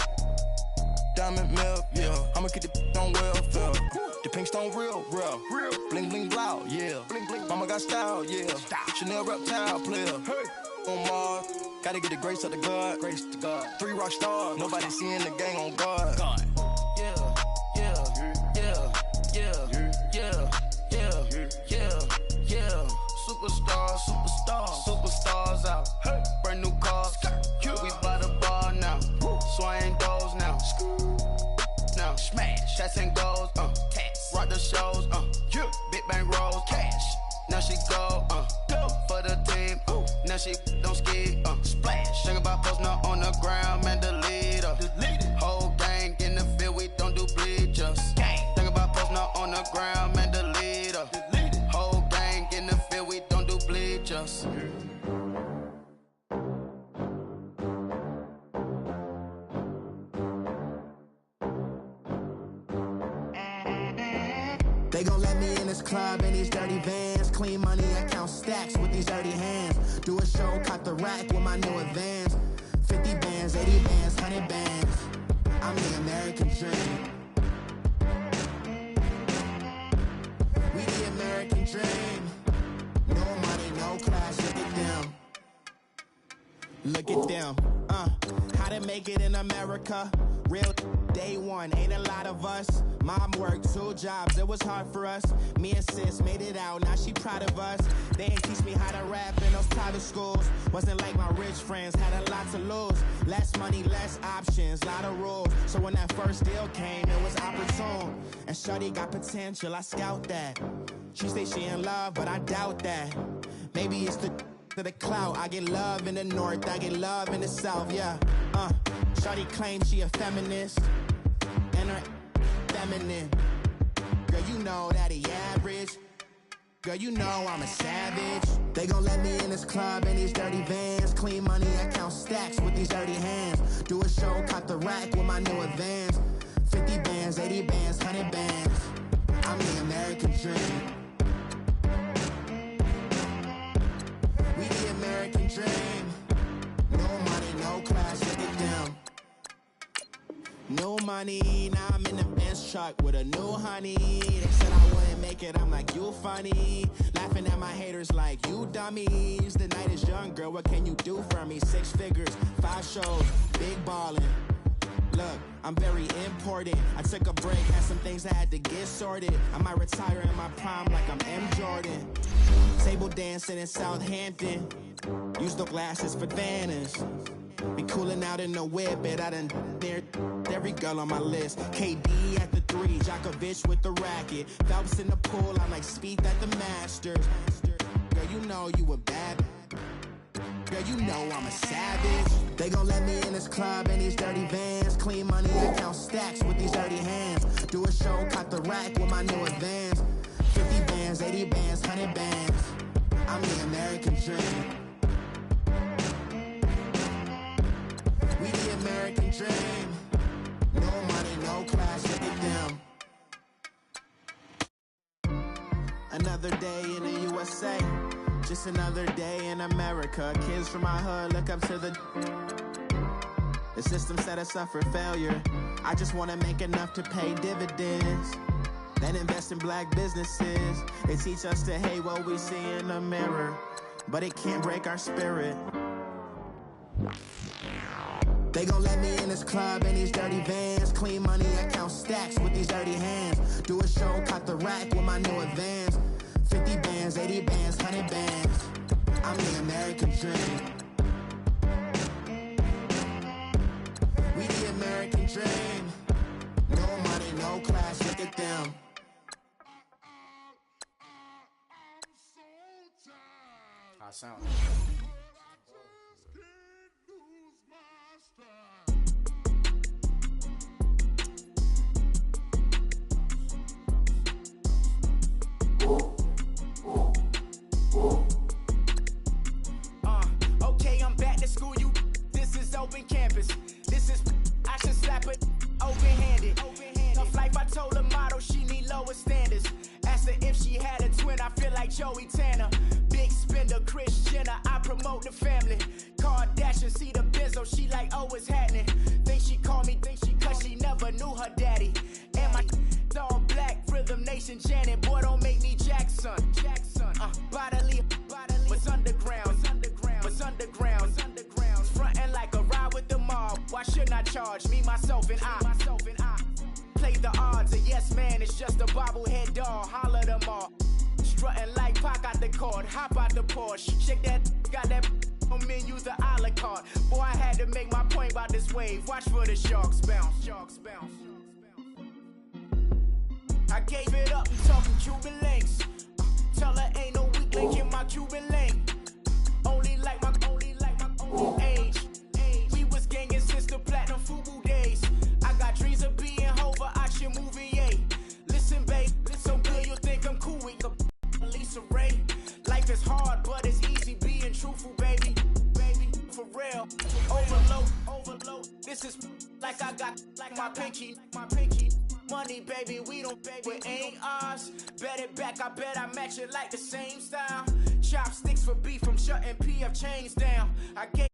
diamond milk, yeah. I'ma get the on welfare. The pink stone real. Bling bling blow, yeah. Mama got style, yeah. Chanel reptile player. On Mars, gotta get the grace of the God. 3 rock stars, nobody seeing the gang on guard. Yeah. shots and goals, tax. Rock the shows, yeah. Big bang rolls, cash. Now she go for the team, now she don't ski, splash. Think about posting up on the ground, man, delete her. Whole gang in the field, we don't do bleachers. Think about posting up on the ground, man, delete her. Whole gang in the field, we don't do bleachers. They gon' let me in this club in these dirty vans. Clean money, I count stacks with these dirty hands. Do a show, caught the rack with my new advance. 50 bands, 80 bands, 100 bands. I'm the American dream. We the American dream. No money, no class, look at them. Look at them, how to make it in America. Real day one, ain't a lot of us. Mom worked 2 jobs, it was hard for us. Me and sis made it out, now she proud of us. They ain't teach me how to rap in those private schools. Wasn't like my rich friends, had a lot to lose. Less money, less options, lot of rules. So when that first deal came, it was opportune. And shorty got potential, I scout that. She say she in love, but I doubt that. Maybe it's to the clout. I get love in the north, I get love in the south, yeah. Shawty claims she a feminist, and her feminine. Girl, you know that he average. Girl, you know I'm a savage. They gon' let me in this club in these dirty vans. Clean money, I count stacks with these dirty hands. Do a show, caught the rack with my new advance. 50 bands, 80 bands, 100 bands. I'm the American dream. We the American dream. No money, no class, look at them. No money, now I'm in the Benz truck with a new honey. They said I wouldn't make it, I'm like, you funny. Laughing at my haters like, you dummies. The night is young, girl, what can you do for me? 6 figures, 5 shows, big ballin'. Look, I'm very important. I took a break, had some things I had to get sorted. I might retire in my prime like I'm M. Jordan. Table dancing in Southampton. Use the glasses for Vannas. Be cooling out in the whip, but I done near every girl on my list. KD at the 3, Djokovic with the racket. Phelps in the pool, I'm like Speed at the Masters. Girl, you know you a bad. Girl, you know I'm a savage. They gon' let me in this club in these dirty vans. Clean money, I count stacks with these dirty hands. Do a show, caught the rack with my new advance. 50 bands, 80 bands, 100 bands. I'm the American dream. We the American dream. No money, no class, look at them. Another day in the USA. Just another day in America. Kids from my hood look up to the system set us up for failure. I just want to make enough to pay dividends. Then invest in black businesses. They teach us to hate what we see in the mirror, but it can't break our spirit. They gon' let me in this club in these dirty vans. Clean money, I count stacks with these dirty hands. Do a show, caught the rack with my new advance. 50 bands, 80 bands, 100 bands. I'm the American dream. We the American dream. No money, no class, look at them. I sound. Okay, I'm back to school, you. This is open campus. This is, I should slap it open-handed. Tough life, I told her motto, she need lower standards. Asked her if she had a twin, I feel like Joey Tanner. Big spender, Kris Jenner, I promote the family. Kardashian, see the benzo, she like, oh, it's happening. Think she call me, cause she never knew her daddy. And my all black, Rhythm Nation, Janet, boy, don't make me Jackson. Bodily, what's underground, what's underground. Frontin' like a ride with the mob. Why shouldn't I charge me, myself, and I? Play the odds, a yes man, it's just a bobblehead doll. Holler them all. Strutting like Pac out the cord, hop out the Porsche. Shake that, got that on menu, the a la carte. Boy, I had to make my point about this wave. Watch for the sharks bounce. Sharks bounce. gave it up, I'm talking Cuban links. Tell her ain't no weak link in my Cuban link. Only like my own age. We was gangin' since the platinum FUBU days. I got dreams of being Hova, action movie, yeah. Listen, babe, so good you'll think I'm cool. We could Lisa Ray. Life is hard, but it's easy being truthful, baby. Baby, for real. Overload. This is like I got like my pinky. Money, baby, we don't baby, it ain't ours. Bet it back, I bet I match it like the same style. Chopsticks for beef, I'm shutting PF chains down. I gave